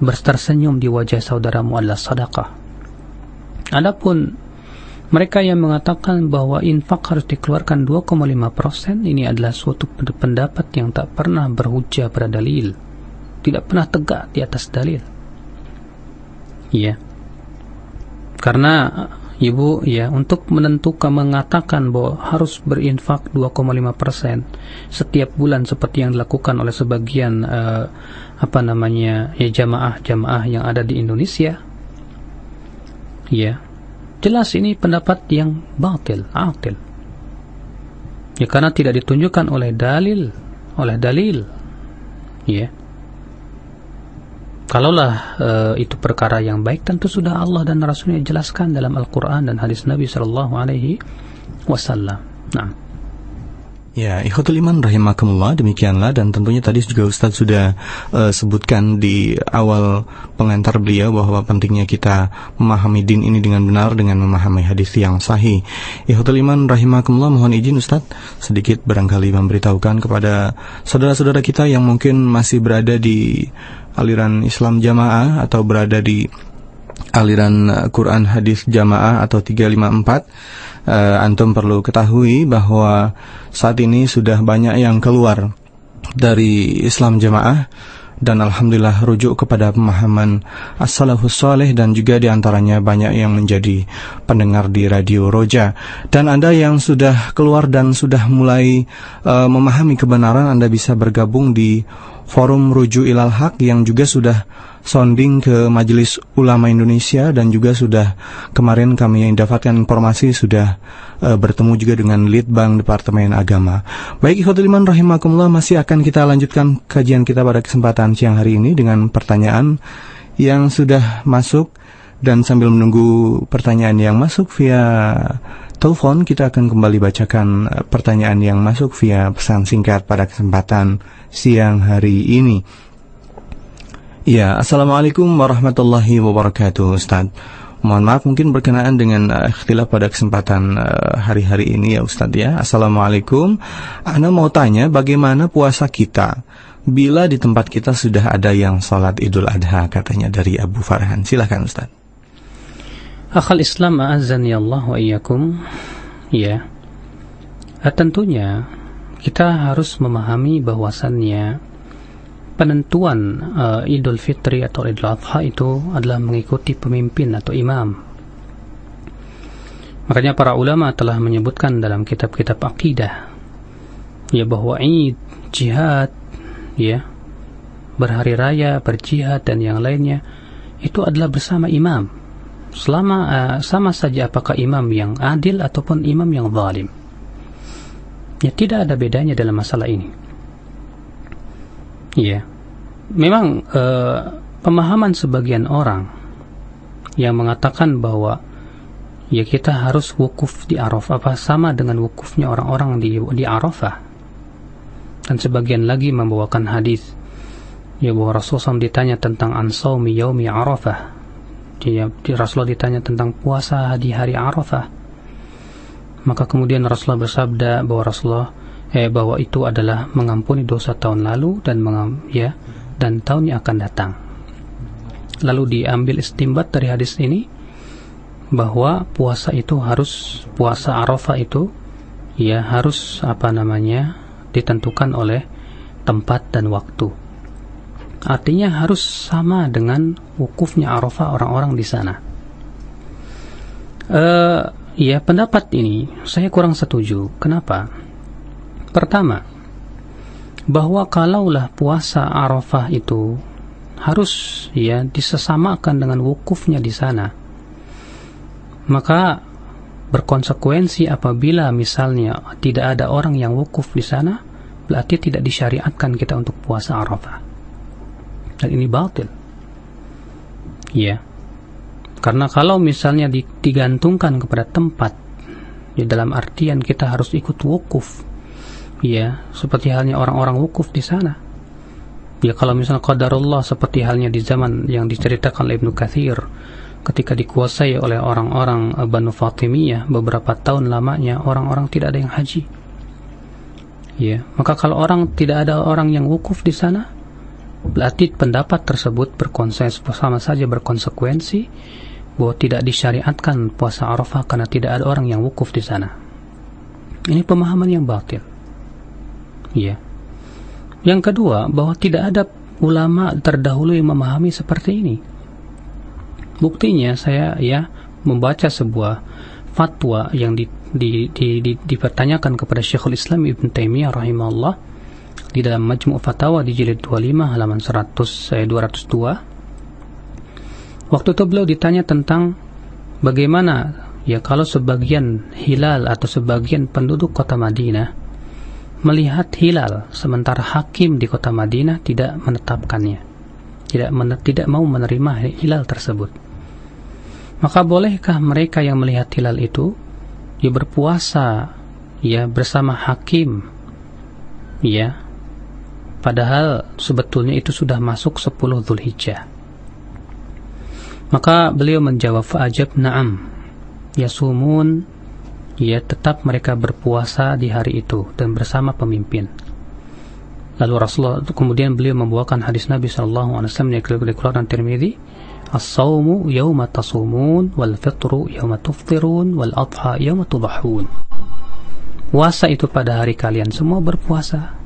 Bertersenyum di wajah saudaramu adalah sedekah. Adapun mereka yang mengatakan bahwa infak harus dikeluarkan 2,5%, ini adalah suatu pendapat yang tak pernah berhujjah pada dalil, tidak pernah tegak di atas dalil. Ya. Karena Ibu ya, untuk menentukan mengatakan bahwa harus berinfak 2,5% setiap bulan seperti yang dilakukan oleh sebagian jamaah yang ada di Indonesia, ya jelas ini pendapat yang batil, atil. Ya, karena tidak ditunjukkan oleh dalil, ya. Kalaulah itu perkara yang baik, tentu sudah Allah dan Rasulnya jelaskan dalam Al-Quran dan hadis Nabi Sallallahu Alaihi Wasallam. Nah. Ya, ikhwatul iman rahimakumullah, demikianlah, dan tentunya tadi juga Ustaz sudah sebutkan di awal pengantar beliau bahwa pentingnya kita memahami din ini dengan benar dengan memahami hadis yang sahih. Ikhwatul iman rahimakumullah, mohon izin Ustaz sedikit barangkali memberitahukan kepada saudara-saudara kita yang mungkin masih berada di aliran Islam jamaah atau berada di aliran Quran hadis jamaah atau 354. Antum perlu ketahui bahwa saat ini sudah banyak yang keluar dari Islam jamaah dan alhamdulillah rujuk kepada pemahaman as-salafus saleh, dan juga diantaranya banyak yang menjadi pendengar di Radio Roja. Dan Anda yang sudah keluar dan sudah mulai memahami kebenaran, Anda bisa bergabung di forum Rujuk Ilal Haq yang juga sudah sounding ke Majelis Ulama Indonesia, dan juga sudah kemarin kami yang dapatkan informasi sudah bertemu juga dengan Litbang Departemen Agama. Baik ikhwatul iman rahimakumullah, masih akan kita lanjutkan kajian kita pada kesempatan siang hari ini dengan pertanyaan yang sudah masuk, dan sambil menunggu pertanyaan yang masuk via telepon, kita akan kembali bacakan pertanyaan yang masuk via pesan singkat pada kesempatan siang hari ini. Ya, Assalamualaikum warahmatullahi wabarakatuh, Ustaz. Mohon maaf mungkin berkenaan dengan ikhtilaf pada kesempatan hari-hari ini ya Ustaz ya. Assalamualaikum. Ana mau tanya bagaimana puasa kita bila di tempat kita sudah ada yang sholat Idul Adha, katanya dari Abu Farhan. Silakan Ustaz. Akhal Islam a'azzani Allah wa iyyakum. Ya. Tentunya kita harus memahami bahwasannya penentuan Idul Fitri atau Idul Adha itu adalah mengikuti pemimpin atau imam. Makanya para ulama telah menyebutkan dalam kitab-kitab akidah ya bahwa Id, jihad, ya, berhari raya, berjihad dan yang lainnya itu adalah bersama imam. Sama saja apakah imam yang adil ataupun imam yang zalim. Ya, tidak ada bedanya dalam masalah ini. Ya, memang pemahaman sebagian orang yang mengatakan bahwa ya kita harus wukuf di Arafah apa sama dengan wukufnya orang-orang di Arafah, dan sebagian lagi membawakan hadis ya bahwa Rasulullah SAW ditanya tentang an-shaumi yaumi Arafah, Rasulullah ditanya tentang puasa di hari Arafah, maka kemudian Rasulullah bersabda bahwa bahwa itu adalah mengampuni dosa tahun lalu dan tahun yang akan datang. Lalu diambil istimbat dari hadis ini bahwa puasa Arafah itu ya harus ditentukan oleh tempat dan waktu. Artinya harus sama dengan wukufnya Arafah orang-orang di sana. Ya, pendapat ini saya kurang setuju. Kenapa? Pertama, bahwa kalaulah puasa Arafah itu harus ya disesamakan dengan wukufnya di sana, maka berkonsekuensi apabila misalnya tidak ada orang yang wukuf di sana, berarti tidak disyariatkan kita untuk puasa Arafah. Dan ini batil. Ya. Karena kalau misalnya digantungkan kepada tempat, ya dalam artian kita harus ikut wukuf. Ya, seperti halnya orang-orang wukuf di sana. Ya, kalau misalnya qadarullah seperti halnya di zaman yang diceritakan oleh Ibnu Katsir ketika dikuasai oleh orang-orang Banu Fatimiyah beberapa tahun lamanya orang-orang tidak ada yang haji. Ya, maka kalau tidak ada orang yang wukuf di sana, berarti pendapat tersebut sama saja berkonsekuensi bahwa tidak disyariatkan puasa Arafah karena tidak ada orang yang wukuf di sana. Ini pemahaman yang batil. Ya. Yang kedua, bahwa tidak ada ulama terdahulu yang memahami seperti ini. Buktinya saya membaca sebuah fatwa yang dipertanyakan kepada Syekhul Islam Ibn Taimiyah rahimahullah di dalam Majmu' Fatawa di jilid 25 halaman 202. Waktu itu beliau ditanya tentang bagaimana ya kalau sebagian hilal atau sebagian penduduk kota Madinah melihat hilal sementara hakim di kota Madinah tidak menetapkannya, tidak mau menerima hilal tersebut. Maka bolehkah mereka yang melihat hilal itu ya berpuasa ya bersama hakim ya, padahal sebetulnya itu sudah masuk 10 Dzulhijjah? Maka beliau menjawab, fa'ajab na'am yasumun, ya tetap mereka berpuasa di hari itu dan bersama pemimpin. Lalu Rasulullah kemudian beliau membawakan hadis Nabi SAW yang dikeluarkan Tirmidzi, as-sawmu yawma tasumun wal fitru yawma tuftirun wal adha yawma tudahun. Puasa itu pada hari kalian semua berpuasa,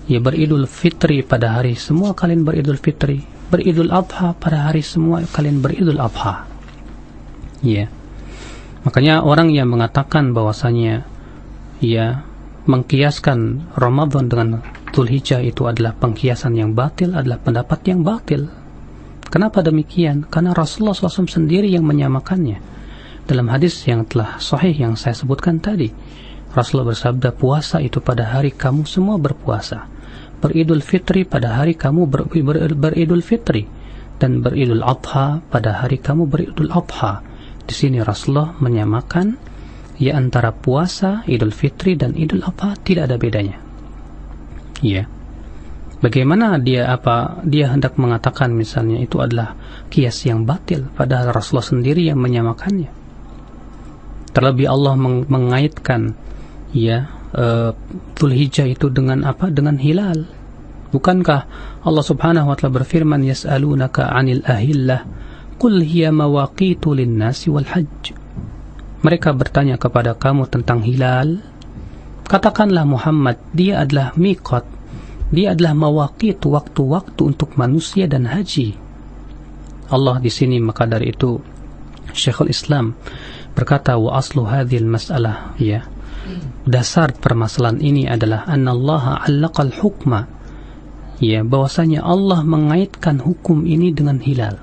Ya, beridul fitri pada hari semua kalian beridul fitri, beridul adha pada hari semua kalian beridul adha. Ya. Makanya orang yang mengatakan bahwasanya ya mengkiaskan Ramadan dengan Dzulhijjah itu adalah pengkiasan yang batil, adalah pendapat yang batil. Kenapa demikian? Karena Rasulullah SAW sendiri yang menyamakannya. Dalam hadis yang telah sahih yang saya sebutkan tadi, Rasulullah bersabda, puasa itu pada hari kamu semua berpuasa, beridul fitri pada hari kamu beridul fitri, dan beridul adha pada hari kamu beridul adha. Di sini Rasulullah menyamakan ya antara puasa idul fitri dan idul adha, tidak ada bedanya. Ya. Bagaimana dia hendak mengatakan misalnya itu adalah kias yang batil, padahal Rasulullah sendiri yang menyamakannya. Terlebih Allah mengaitkan ya Dzulhijjah itu dengan apa? Dengan hilal. Bukankah Allah Subhanahu wa taala berfirman, yas'alunaka 'anil ahillah qul hiya mawaqitu lin-nasi wal hajj. Mereka bertanya kepada kamu tentang hilal. Katakanlah Muhammad, dia adalah miqat, dia adalah mawaqit, waktu-waktu untuk manusia dan haji. Allah di sini, maka dari itu Syekhul Islam berkata, wa aslu hadhil mas'alah, ya, dasar permasalahan ini adalah annallaha 'allaqal hukma, ya, bahwasanya Allah mengaitkan hukum ini dengan hilal.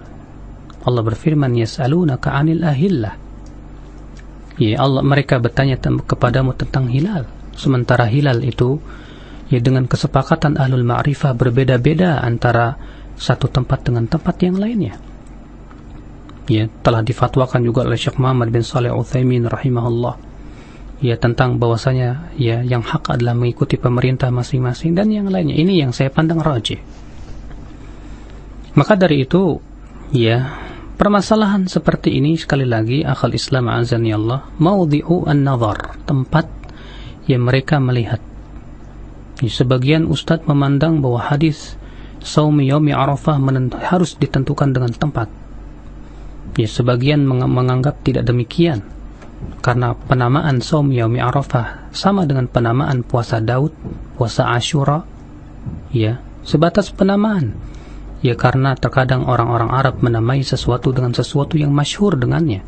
Allah berfirman, yas'alunaka 'anil ahillah. Ya Allah, mereka bertanya kepadamu tentang hilal. Sementara hilal itu ya dengan kesepakatan ahlul ma'rifah berbeda-beda antara satu tempat dengan tempat yang lainnya. Ya, telah difatwakan juga oleh Syekh Muhammad bin Shalih Al-Utsaimin rahimahullah. Ya, tentang bahwasanya ya yang hak adalah mengikuti pemerintah masing-masing dan yang lainnya. Ini yang saya pandang rajih. Maka dari itu ya, permasalahan seperti ini sekali lagi akhal Islam azani Allah, maudhi'u an-nazar, tempat yang mereka melihat. Sebagian ustadz memandang bahwa hadis Saumi Yaumi Arafah harus ditentukan dengan tempat. Ya, sebagian menganggap tidak demikian, karena penamaan Saumi Yaumi Arafah sama dengan penamaan puasa Daud, puasa Asyura, ya, sebatas penamaan. Ya, karena terkadang orang-orang Arab menamai sesuatu dengan sesuatu yang masyhur dengannya,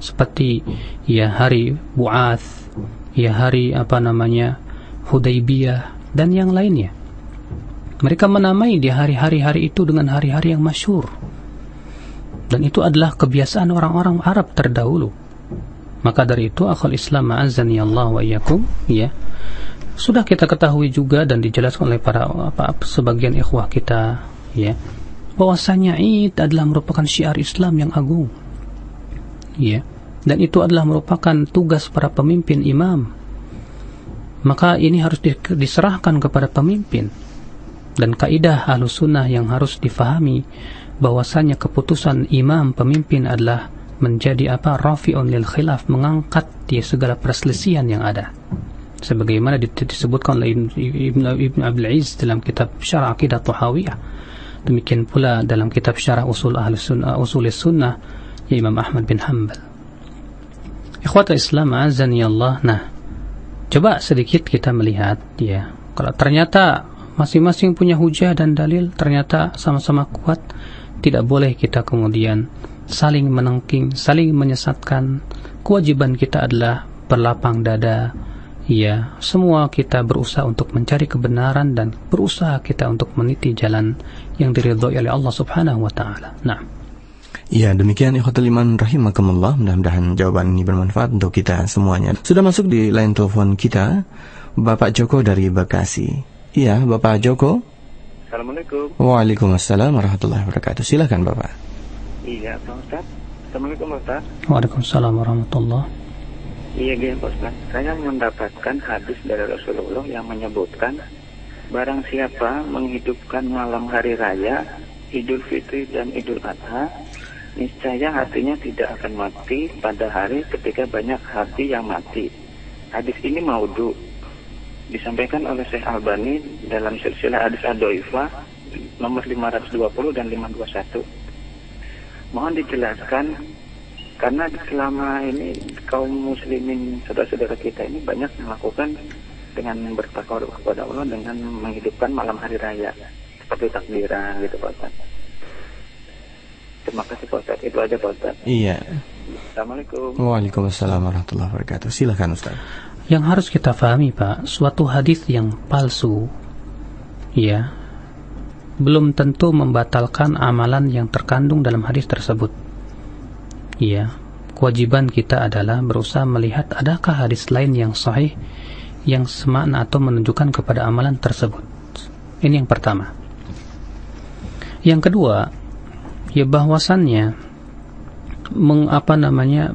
seperti ya hari Bu'ath, ya hari Hudaybiyah dan yang lainnya. Mereka menamai di hari-hari itu dengan hari-hari yang masyhur, dan itu adalah kebiasaan orang-orang Arab terdahulu. Maka dari itu akhul Islam ma'azani Allah wa iyyakum, ya, sudah kita ketahui juga dan dijelaskan oleh para sebagian ikhwah kita, ya, bahwasanya Id adalah merupakan syiar Islam yang agung, ya, dan itu adalah merupakan tugas para pemimpin imam. Maka ini harus diserahkan kepada pemimpin. Dan kaidah Ahlus Sunnah yang harus difahami bahwasanya keputusan imam pemimpin adalah menjadi rafi'un lil khilaf, mengangkat segala perselisihan yang ada. Sebagaimana disebutkan oleh Ibn Abdul Aziz dalam kitab Syarah Aqidah Thahawiyah. Demikian pula dalam kitab Syarah Usul Sunnah ya Imam Ahmad bin Hanbal. Ikhwatul Islam azani Allah. Nah, coba sedikit kita melihat, ya, kalau ternyata masing-masing punya hujah dan dalil, ternyata sama-sama kuat, tidak boleh kita kemudian saling menengking, saling menyesatkan. Kewajiban kita adalah berlapang dada, ya, semua kita berusaha untuk mencari kebenaran dan berusaha kita untuk meniti jalan yang diridhoi oleh Allah Subhanahu wa taala. Nah, ya, demikian ikhwatul iman rahimakumullah. Mudah-mudahan jawaban ini bermanfaat untuk kita semuanya. Sudah masuk di line telepon kita Bapak Joko dari Bekasi. Iya, Bapak Joko. Assalamualaikum. Waalaikumsalam warahmatullahi wabarakatuh. Silakan Bapak. Iya, Pak Ustaz. Assalamualaikum Pak Ustaz. Waalaikumsalam warahmatullahi. Iya, gini Pak Ustaz. Saya mendapatkan hadis dari Rasulullah yang menyebutkan barang siapa menghidupkan malam hari raya, Idul Fitri dan Idul Adha, niscaya hatinya tidak akan mati pada hari ketika banyak hati yang mati. Hadis ini maudhu, disampaikan oleh Syekh Albani dalam silsilah hadis ad-dhaifah nomor 520 dan 521. Mohon dijelaskan, karena selama ini kaum muslimin saudara-saudara kita ini banyak melakukan dengan bertakwa kepada Allah dengan menghidupkan malam hari raya seperti takbiran gitu Pak Ustaz. Terima kasih Pak Ustaz. Itu aja Pak Ustaz. Iya. Assalamualaikum. Waalaikumsalam warahmatullahi wabarakatuh. Silakan Ustaz. Yang harus kita pahami Pak, suatu hadis yang palsu ya belum tentu membatalkan amalan yang terkandung dalam hadis tersebut. Ya, kewajiban kita adalah berusaha melihat adakah hadis lain yang sahih yang semakna atau menunjukkan kepada amalan tersebut. Ini yang pertama. Yang kedua, ya bahwasannya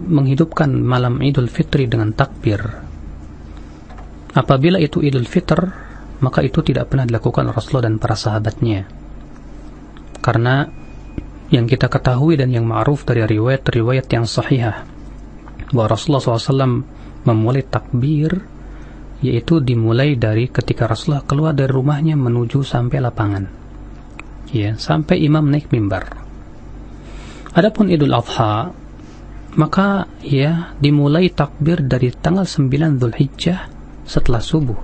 menghidupkan malam Idul Fitri dengan takbir. Apabila itu Idul Fitr, maka itu tidak pernah dilakukan Rasulullah dan para sahabatnya. Karena yang kita ketahui dan yang ma'ruf dari riwayat-riwayat yang sahihah bahwa Rasulullah SAW memulai takbir yaitu dimulai dari ketika Rasulullah keluar dari rumahnya menuju sampai lapangan, ya, sampai imam naik mimbar. Adapun Idul Adha, maka ya dimulai takbir dari tanggal 9 Dzulhijjah setelah subuh,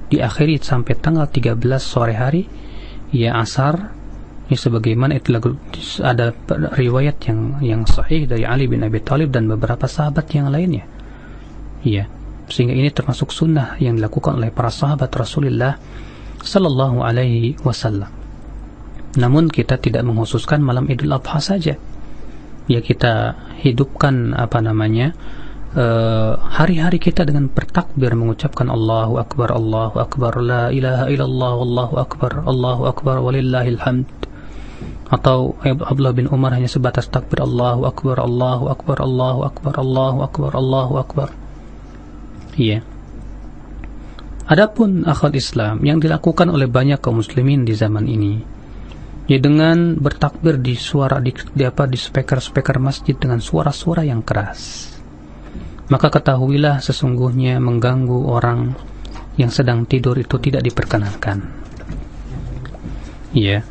diakhiri sampai tanggal 13 sore hari, ya asar. Ya, sebagaimana itu ada riwayat yang sahih dari Ali bin Abi Thalib dan beberapa sahabat yang lainnya. Ya, sehingga ini termasuk sunnah yang dilakukan oleh para sahabat Rasulullah sallallahu alaihi wasallam. Namun kita tidak mengkhususkan malam Idul Adha saja. Ya, kita hidupkan hari-hari kita dengan bertakbir, mengucapkan Allahu Akbar, la ilaha illallah, Allahu Akbar, walillahil hamd. Atau Abdullah bin Umar hanya sebatas takbir Allahu Akbar, Allahu Akbar, Allahu Akbar, Allahu Akbar, Allahu Akbar. Iya. Adapun akhwat Islam yang dilakukan oleh banyak kaum muslimin di zaman ini, ya dengan bertakbir di speaker masjid dengan suara-suara yang keras, maka ketahuilah sesungguhnya mengganggu orang yang sedang tidur itu tidak diperkenankan. Iya.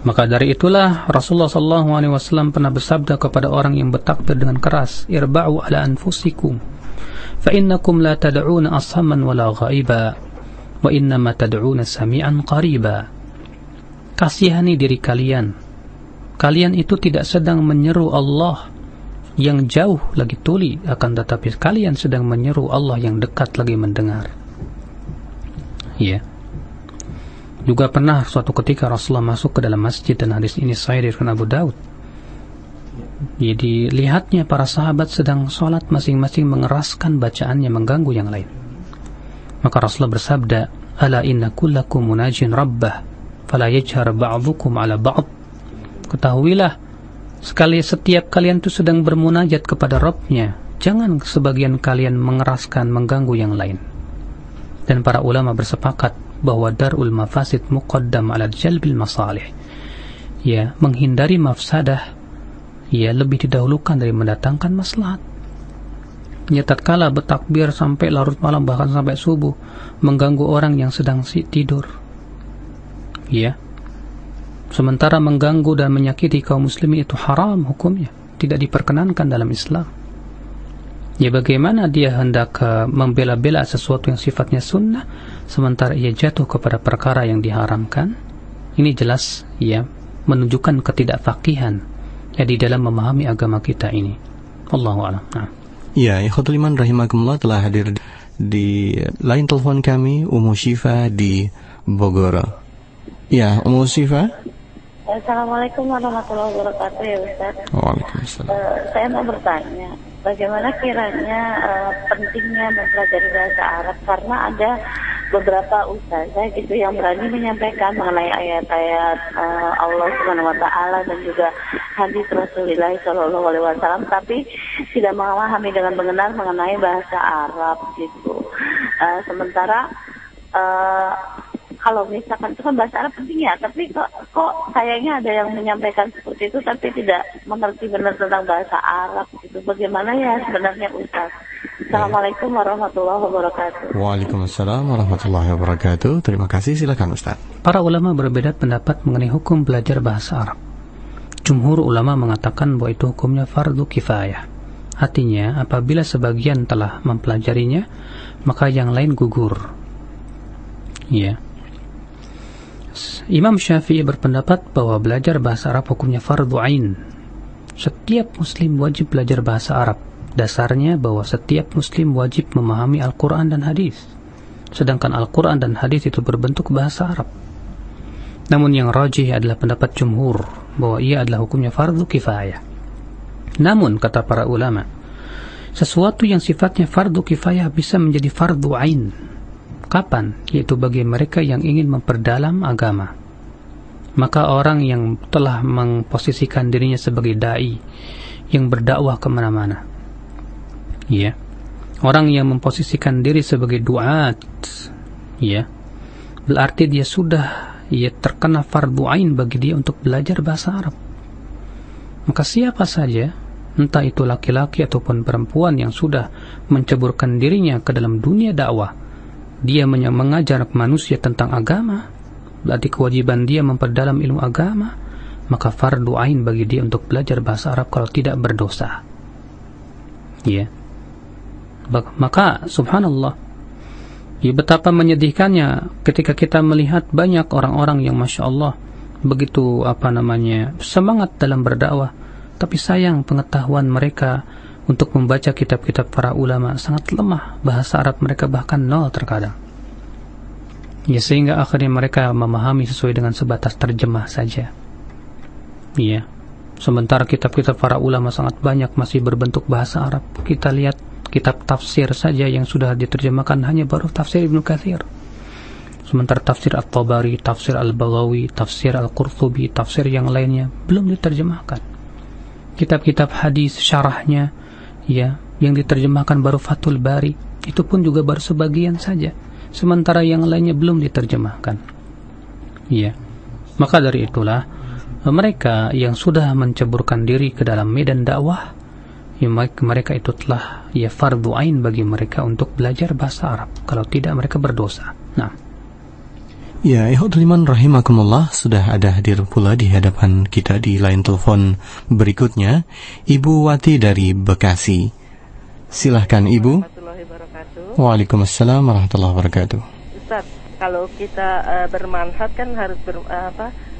Maka dari itulah Rasulullah SAW pernah bersabda kepada orang yang bertakbir dengan keras, irba'u ala anfusikum fa innakum la tad'una ashaman wala ghaiba wa innama tad'una sami'an qariba. Kasihani diri kalian. Kalian itu tidak sedang menyeru Allah yang jauh lagi tuli, akan tetapi kalian sedang menyeru Allah yang dekat lagi mendengar. Ya. Juga pernah suatu ketika Rasulullah masuk ke dalam masjid, dan hadis ini sahih dari Abu Daud. Jadi lihatnya para sahabat sedang sholat masing-masing mengeraskan bacaannya, mengganggu yang lain. Maka Rasulullah bersabda, ala inna kullakum munajin rabbah fala yajhar ba'dukum ala ba'd. Ketahuilah setiap kalian itu sedang bermunajat kepada Rabbnya, jangan sebagian kalian mengeraskan, mengganggu yang lain. Dan para ulama bersepakat bahwa darul mafasid muqaddam ala jalbil masalih. Ya, menghindari mafsadah ya lebih didahulukan dari mendatangkan maslahat. Ya, tatkala bertakbir sampai larut malam bahkan sampai subuh mengganggu orang yang sedang tidur. Ya. Sementara mengganggu dan menyakiti kaum muslimin itu haram hukumnya, tidak diperkenankan dalam Islam. Ya, bagaimana dia hendak membela-bela sesuatu yang sifatnya sunnah sementara ia jatuh kepada perkara yang diharamkan? Ini jelas ya menunjukkan ketidakfaqihan ya di dalam memahami agama kita ini. Allahu a'lam. Nah. Ya, ikhwatul iman rahimakumullah, telah hadir di line telepon kami Ummu Syifa di Bogor. Ya, Ummu Syifa. Assalamualaikum warahmatullahi wabarakatuh ya Ustaz. Waalaikumsalam. Saya mau bertanya, bagaimana kiranya pentingnya mempelajari bahasa Arab, karena ada beberapa ustazah gitu yang berani menyampaikan mengenai ayat-ayat Allah Subhanahu wa taala dan juga hadis Rasulullah sallallahu alaihi wasallam, tapi tidak memahami dengan benar mengenai bahasa Arab gitu. Sementara kalau misalkan itu kan bahasa Arab penting ya, tapi kok kayaknya ada yang menyampaikan seperti itu tapi tidak mengerti benar tentang bahasa Arab gitu. Bagaimana ya sebenarnya Ustaz? Assalamualaikum warahmatullahi wabarakatuh. Waalaikumsalam warahmatullahi wabarakatuh. Terima kasih, silakan Ustaz. Para ulama berbeda pendapat mengenai hukum belajar bahasa Arab. Jumhur ulama mengatakan bahwa itu hukumnya fardu kifayah. Artinya apabila sebagian telah mempelajarinya, maka yang lain gugur. Ya. Imam Syafi'i berpendapat bahwa belajar bahasa Arab hukumnya fardu ain. Setiap muslim wajib belajar bahasa Arab. Dasarnya bahwa setiap muslim wajib memahami Al-Quran dan hadis. Sedangkan Al-Quran dan hadis itu berbentuk bahasa Arab. Namun yang rajih adalah pendapat jumhur bahwa ia adalah hukumnya fardu kifayah. Namun kata para ulama, sesuatu yang sifatnya fardu kifayah bisa menjadi fardu ain. Kapan? Yaitu bagi mereka yang ingin memperdalam agama. Maka orang yang telah memposisikan dirinya sebagai da'i yang berdakwah kemana-mana, ya, orang yang memposisikan diri sebagai duat, ya, berarti dia sudah terkena fardu ain bagi dia untuk belajar bahasa Arab. Maka siapa saja, entah itu laki-laki ataupun perempuan yang sudah menceburkan dirinya ke dalam dunia dakwah, dia mengajar manusia tentang agama, berarti kewajiban dia memperdalam ilmu agama, maka fardu ain bagi dia untuk belajar bahasa Arab kalau tidak berdosa. Ya. Maka subhanallah, ya, betapa menyedihkannya ketika kita melihat banyak orang-orang yang masya Allah begitu semangat dalam berdakwah, tapi sayang pengetahuan mereka untuk membaca kitab-kitab para ulama sangat lemah, bahasa Arab mereka bahkan nol terkadang. Ya, sehingga akhirnya mereka memahami sesuai dengan sebatas terjemah saja. Ya. Sementara kitab-kitab para ulama sangat banyak masih berbentuk bahasa Arab. Kita lihat kitab tafsir saja yang sudah diterjemahkan hanya baru tafsir Ibnu Katsir. Sementara tafsir At-Tabari, tafsir Al-Baghawi, tafsir Al-Qurtubi, tafsir yang lainnya belum diterjemahkan. Kitab-kitab hadis syarahnya, ya, yang diterjemahkan baru Fathul Bari, itu pun juga baru sebagian saja. Sementara yang lainnya belum diterjemahkan. Ya. Maka dari itulah mereka yang sudah menceburkan diri ke dalam medan dakwah, ya, mereka itu telah fardu ain bagi mereka untuk belajar bahasa Arab. Kalau tidak mereka berdosa. Nah. Ya, ikhwatul iman rahimakumullah, sudah ada hadir pula di hadapan kita di line telepon berikutnya, Ibu Wati dari Bekasi. Silahkan Ibu. Waalaikumsalam warahmatullahi wabarakatuh. Ustaz, kalau kita bermanhaj kan harus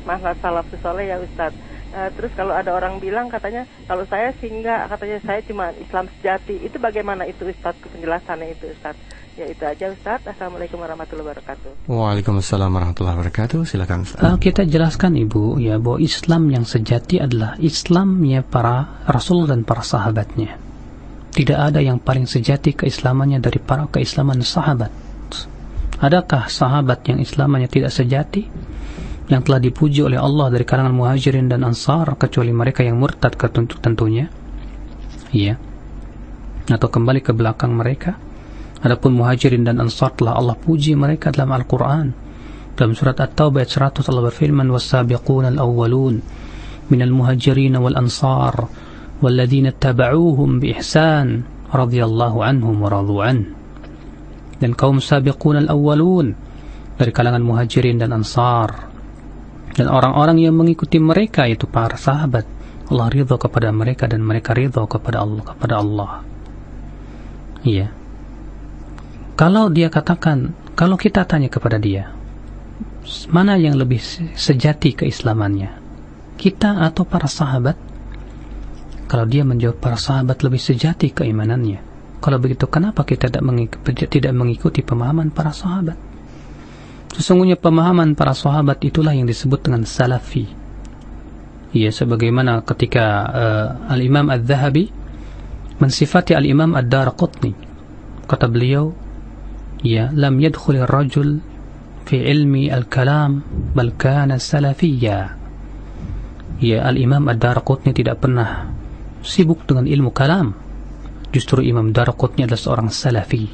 manhaj salafus saleh ya Ustaz. Terus kalau ada orang bilang katanya kalau saya singgah, katanya saya cuma Islam sejati, itu bagaimana itu Ustaz, penjelasannya itu Ustaz? Ya itu aja Ustaz. Assalamualaikum warahmatullahi wabarakatuh. Waalaikumsalam warahmatullahi wabarakatuh. Silakan Ustaz. Kita jelaskan Ibu, ya, bahwa Islam yang sejati adalah Islamnya para Rasul dan para sahabatnya. Tidak ada yang paling sejati keislamannya dari para keislaman sahabat. Adakah sahabat yang islamannya tidak sejati, yang telah dipuji oleh Allah dari kalangan muhajirin dan ansar, kecuali mereka yang murtad tentunya, iya, atau kembali ke belakang mereka? Adapun muhajirin dan ansar telah Allah puji mereka dalam Al-Quran. Dalam surat At-Taubah ayat 100 Allah berfirman, "Was-sabiquna al-awwalun minal muhajirin wal ansar walladzina tabauhum bi ihsan radhiyallahu anhum wa radu an." Dan kaum sabiqun al-awwalun dari kalangan muhajirin dan ansar dan orang-orang yang mengikuti mereka, itu para sahabat, Allah ridha kepada mereka dan mereka ridha kepada Allah. Iya. Kalau dia katakan, kalau kita tanya kepada dia, mana yang lebih sejati keislamannya, kita atau para sahabat? Kalau dia menjawab para sahabat lebih sejati keimanannya, kalau begitu kenapa kita tidak mengikuti pemahaman para sahabat? Sesungguhnya pemahaman para sahabat itulah yang disebut dengan salafi. Ya, sebagaimana ketika Al-Imam Adz-Dzahabi mensifati Al-Imam Ad-Darqutni, kata beliau, ya, lam yadkhul ar-rajul fi ilmi al-kalam bal kana salafiyya. Ya, Al-Imam Ad-Darqutni tidak pernah sibuk dengan ilmu kalam. Justru Imam Darqutni adalah seorang salafi.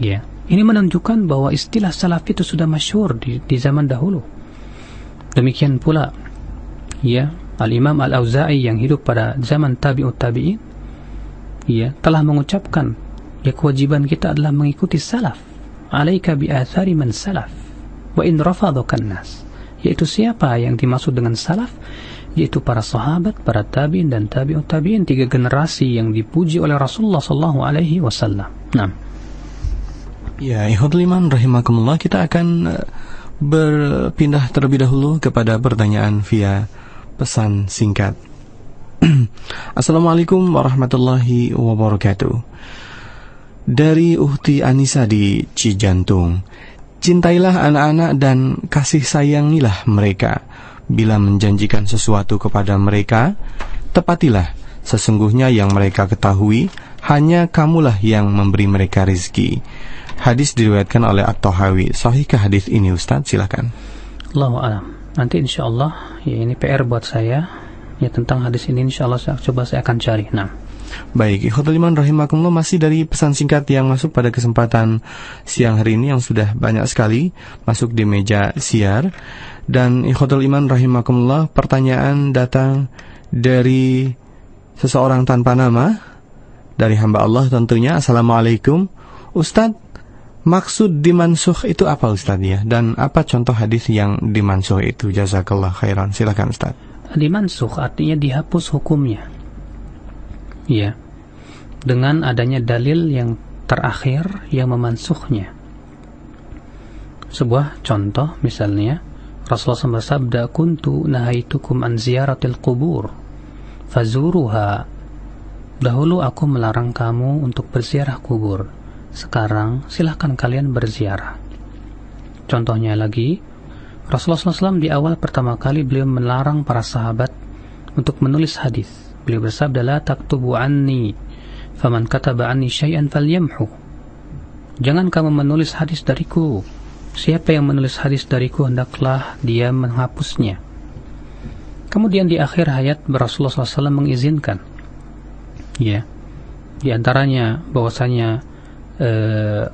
Ya, ini menunjukkan bahwa istilah salafi itu sudah masyhur di zaman dahulu. Demikian pula, ya, Al-Imam Al-Auza'i yang hidup pada zaman tabi'ut tabi'in, ya, telah mengucapkan, ya, kewajiban kita adalah mengikuti salaf. Alaika bi athari man salaf wa in rafadhakan nas. Yaitu siapa yang dimaksud dengan salaf? Yaitu para sahabat, para tabi'in dan tabi'ut tabi'in, 3 generasi yang dipuji oleh Rasulullah sallallahu alaihi wasallam. Nah, Ya, ikhwatul iman rahimakumullah, kita akan berpindah terlebih dahulu kepada pertanyaan via pesan singkat. Assalamualaikum warahmatullahi wabarakatuh. Dari Uhti Anissa di Cijantung. Cintailah anak-anak dan kasih sayangilah mereka. Bila menjanjikan sesuatu kepada mereka, tepatilah. Sesungguhnya yang mereka ketahui, hanya kamulah yang memberi mereka rezeki. Hadis diriwayatkan oleh At-Tahawi. Sahihkah hadis ini, Ustaz? Silakan. Allahu a'lam. Nanti insyaallah ya, ini PR buat saya ya, tentang hadis ini insyaallah saya akan cari. Nah, baik, ikhwatul iman rahimakumullah, masih dari pesan singkat yang masuk pada kesempatan siang hari ini yang sudah banyak sekali masuk di meja siar. Dan ikhwatul iman rahimakumullah, pertanyaan datang dari seseorang tanpa nama, dari hamba Allah tentunya. Assalamualaikum, Ustadz, maksud dimansuh itu apa Ustadz ya? Dan apa contoh hadis yang dimansuh itu? Jazakallah khairan. Silakan Ustadz. Dimansuh artinya dihapus hukumnya. Ya, dengan adanya dalil yang terakhir yang memansuhnya. Sebuah contoh misalnya, Rasulullah bersabda, "Kuntu nahaitukum an ziyaratil qubur, fazuruha." Dahulu aku melarang kamu untuk berziarah kubur. Sekarang silahkan kalian berziarah. Contohnya lagi, Rasulullah SAW di awal pertama kali beliau melarang para sahabat untuk menulis hadis. Beliau bersabda, "La taktubu anni, faman kataba anni syai'an falyamhu." Jangan kamu menulis hadis dariku. Siapa yang menulis hadis dariku, hendaklah dia menghapusnya. Kemudian di akhir hayat Rasulullah SAW mengizinkan, ya, di antaranya bahwasanya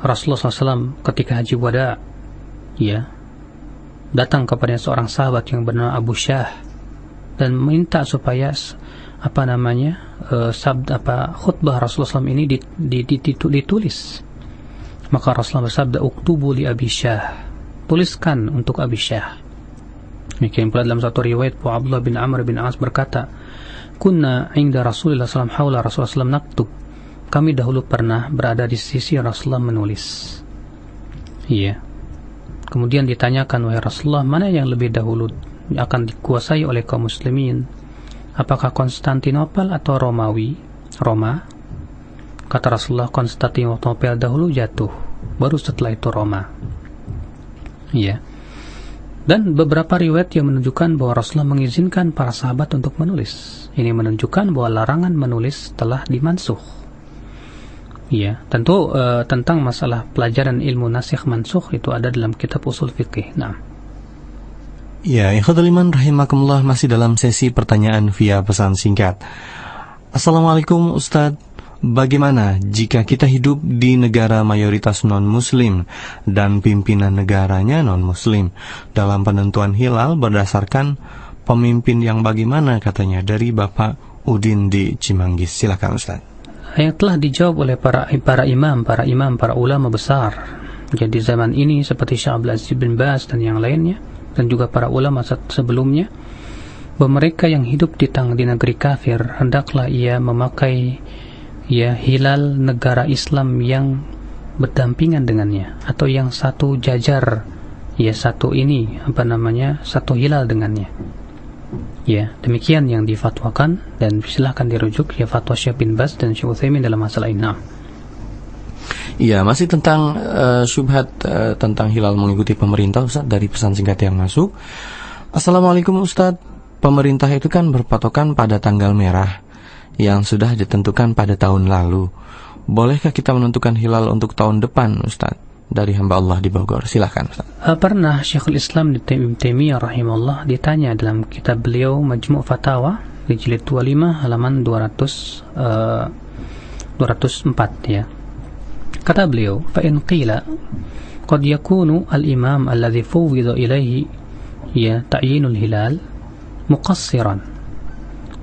Rasulullah SAW ketika haji wada, ya, datang kepada seorang sahabat yang bernama Abu Syah dan minta supaya khutbah Rasulullah SAW ini ditulis. Maka Rasulullah bersabda, "Uktubu li Abi Syah." Tuliskan untuk Abi Syah. Demikian pula dalam satu riwayat Abdullah bin Amr bin As berkata, "Kunna 'inda Rasulullah SAW haula Rasulullah SAW naktub." Kami dahulu pernah berada di sisi Rasulullah menulis. Iya. Kemudian ditanyakan, "Wahai Rasulullah, mana yang lebih dahulu akan dikuasai oleh kaum muslimin? Apakah Konstantinopel atau Roma?" Kata Rasulullah, "Konstantinopel dahulu jatuh, baru setelah itu Roma." Iya. Dan beberapa riwayat yang menunjukkan bahwa Rasulullah mengizinkan para sahabat untuk menulis. Ini menunjukkan bahwa larangan menulis telah dimansuh. Iya, tentu tentang masalah pelajaran ilmu nasikh mansukh itu ada dalam kitab usul fikih. Nah. Ya, ikhwatul iman rahimakumullah, masih dalam sesi pertanyaan via pesan singkat. Assalamualaikum Ustadz, bagaimana jika kita hidup di negara mayoritas non-muslim dan pimpinan negaranya non-muslim? Dalam penentuan hilal berdasarkan pemimpin yang bagaimana, katanya dari Bapak Udin di Cimanggis. Silakan Ustadz. Yang telah dijawab oleh para imam, para ulama besar. Jadi zaman ini seperti Syekh Abdul Aziz bin Baz dan yang lainnya, dan juga para ulama sebelumnya, bahwa mereka yang hidup di negeri kafir hendaklah ia memakai ya hilal negara Islam yang berdampingan dengannya, atau yang satu jajar, ya satu hilal dengannya. Ya, demikian yang difatwakan, dan silahkan dirujuk ya fatwa Syekh bin Baz dan Syekh Utsaimin dalam masalah ini. Iya, masih tentang syubhat tentang hilal mengikuti pemerintah, Ustaz, dari pesan singkat yang masuk. Assalamualaikum Ustaz, pemerintah itu kan berpatokan pada tanggal merah yang sudah ditentukan pada tahun lalu. Bolehkah kita menentukan hilal untuk tahun depan, Ustaz? Dari hamba Allah di Bogor. Silakan Ustaz. Pernah Syekhul Islam Ibnu Taimiyah rahimahullah ditanya dalam kitab beliau Majmu' Fatawa di jilid 25 halaman 204 ya. Kata beliau, "Fa in qila qad yakunu al-imam alladhi fuwwida ilayhi ya ta'yinul hilal muqassiran."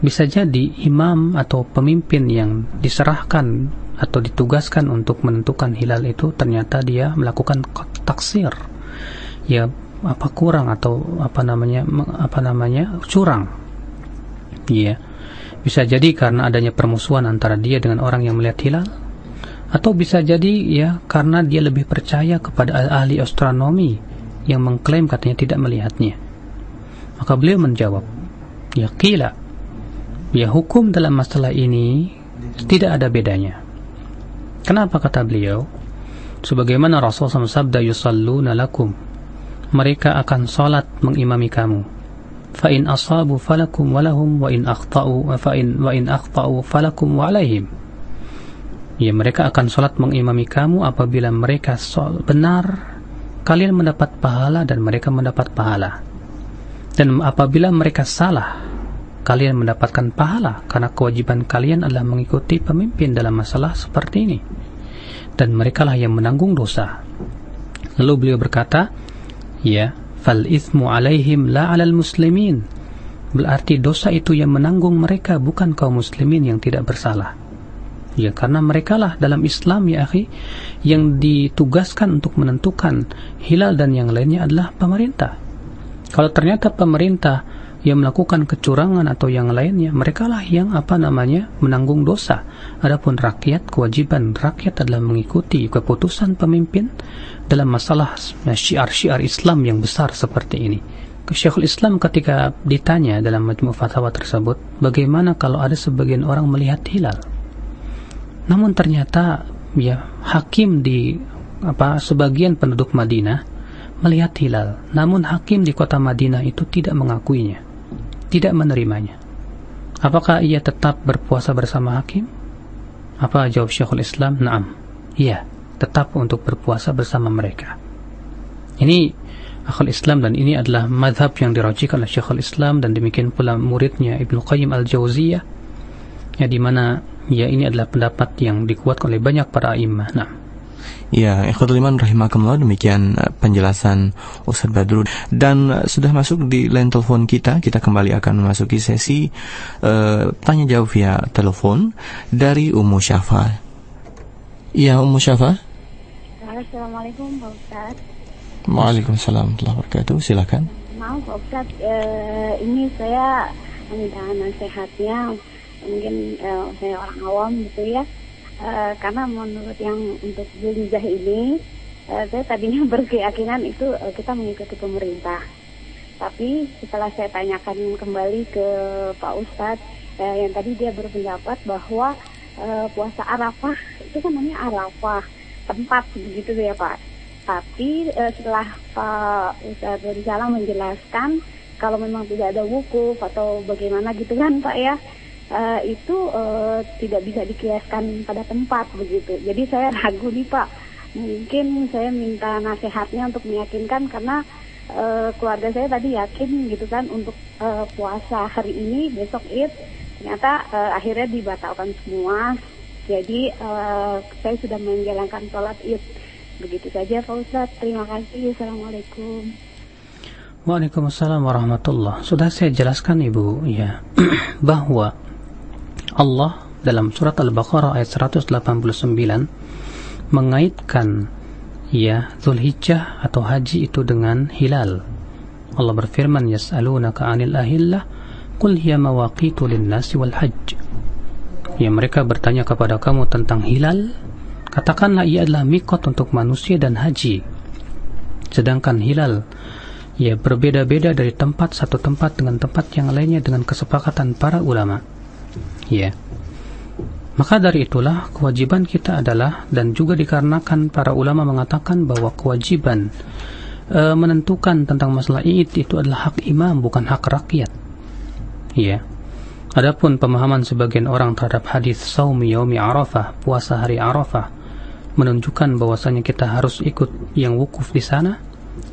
Bisa jadi imam atau pemimpin yang diserahkan atau ditugaskan untuk menentukan hilal itu ternyata dia melakukan taksir, ya kurang atau curang. Ya, bisa jadi karena adanya permusuhan antara dia dengan orang yang melihat hilal, Atau bisa jadi ya karena dia lebih percaya kepada ahli astronomi yang mengklaim katanya tidak melihatnya. Maka beliau menjawab, ya qila, ya hukum dalam masalah ini tidak ada bedanya. Kenapa kata beliau? Sebagaimana Rasulullah SAW sabda, yusalluna lakum, mereka akan salat mengimami kamu. Fa in asabu falakum walahum wa in akhta'u falakum wa alaihim. Ya, mereka akan salat mengimami kamu. Apabila mereka benar, kalian mendapat pahala dan mereka mendapat pahala. Dan apabila mereka salah, kalian mendapatkan pahala, karena kewajiban kalian adalah mengikuti pemimpin dalam masalah seperti ini. Dan merekalah yang menanggung dosa. Lalu beliau berkata, ya, fal ithmu alaihim la alal muslimin. Berarti dosa itu yang menanggung mereka, bukan kaum muslimin yang tidak bersalah. Ya, karena merekalah dalam Islam ya akhi yang ditugaskan untuk menentukan hilal dan yang lainnya adalah pemerintah. Kalau ternyata pemerintah yang melakukan kecurangan atau yang lainnya, merekalah yang menanggung dosa. Adapun rakyat, kewajiban rakyat adalah mengikuti keputusan pemimpin dalam masalah syiar-syiar Islam yang besar seperti ini. Syekhul Islam ketika ditanya dalam Majmu' Fatawa tersebut, bagaimana kalau ada sebagian orang melihat hilal? Namun ternyata ya hakim di sebagian penduduk Madinah melihat hilal, namun hakim di kota Madinah itu tidak mengakuinya, tidak menerimanya. Apakah ia tetap berpuasa bersama hakim? Apa jawab Syekhul Islam? Naam, iya, tetap untuk berpuasa bersama mereka. Ini akhul Islam, dan ini adalah madhab yang dirajihkan oleh Syekhul Islam, dan demikian pula muridnya Ibnu Qayyim al-Jauziyah, ya, di mana ya ini adalah pendapat yang dikuatkan oleh banyak para imam. Nah, ya, ikhwatul iman rahimakumullah, demikian penjelasan Ustaz Badrul. Dan sudah masuk di line telepon kita kembali akan memasuki sesi tanya jawab via telepon dari Ummu Syafa. Iya, Ummu Syafa. Assalamualaikum Pak Ustaz. Waalaikumsalam warahmatullahi wabarakatuh. Silakan. Maaf Pak Ustaz, ini saya minta nasihatnya. Mungkin saya orang awam gitu ya, karena menurut yang untuk Zulhijjah ini, saya tadinya berkeyakinan itu kita mengikuti pemerintah. Tapi setelah saya tanyakan kembali ke Pak Ustadz, yang tadi dia berpendapat bahwa puasa Arafah itu kan namanya Arafah, tempat begitu ya Pak. Tapi setelah Pak Ustadz Rizala menjelaskan kalau memang tidak ada wukuf atau bagaimana gitu kan Pak ya, itu tidak bisa dikiaskan pada tempat begitu. Jadi saya ragu nih Pak, mungkin saya minta nasihatnya untuk meyakinkan, karena keluarga saya tadi yakin gitu kan untuk puasa hari ini, besok Id, ternyata akhirnya dibatalkan semua. Jadi saya sudah menjalankan sholat Id. Begitu saja Pak Ustadz, terima kasih. Assalamualaikum. Waalaikumsalam warahmatullah. Sudah saya jelaskan Ibu ya, bahwa Allah dalam surat Al-Baqarah ayat 189 mengaitkan ya Zulhijjah atau haji itu dengan hilal. Allah berfirman, yas'alunaka 'anil ahillah qul hiya mawaqitu lin-nasi wal hajj. Ya, mereka bertanya kepada kamu tentang hilal, katakanlah ia adalah miqat untuk manusia dan haji. Sedangkan hilal ya berbeda-beda dari satu tempat dengan tempat yang lainnya dengan kesepakatan para ulama. Ya. Maka dari itulah kewajiban kita adalah, dan juga dikarenakan para ulama mengatakan bahwa kewajiban menentukan tentang masalah Id itu adalah hak imam, bukan hak rakyat. Ya. Adapun pemahaman sebagian orang terhadap hadis saumi yaumi Arafah, puasa hari Arafah, menunjukkan bahwasanya kita harus ikut yang wukuf di sana.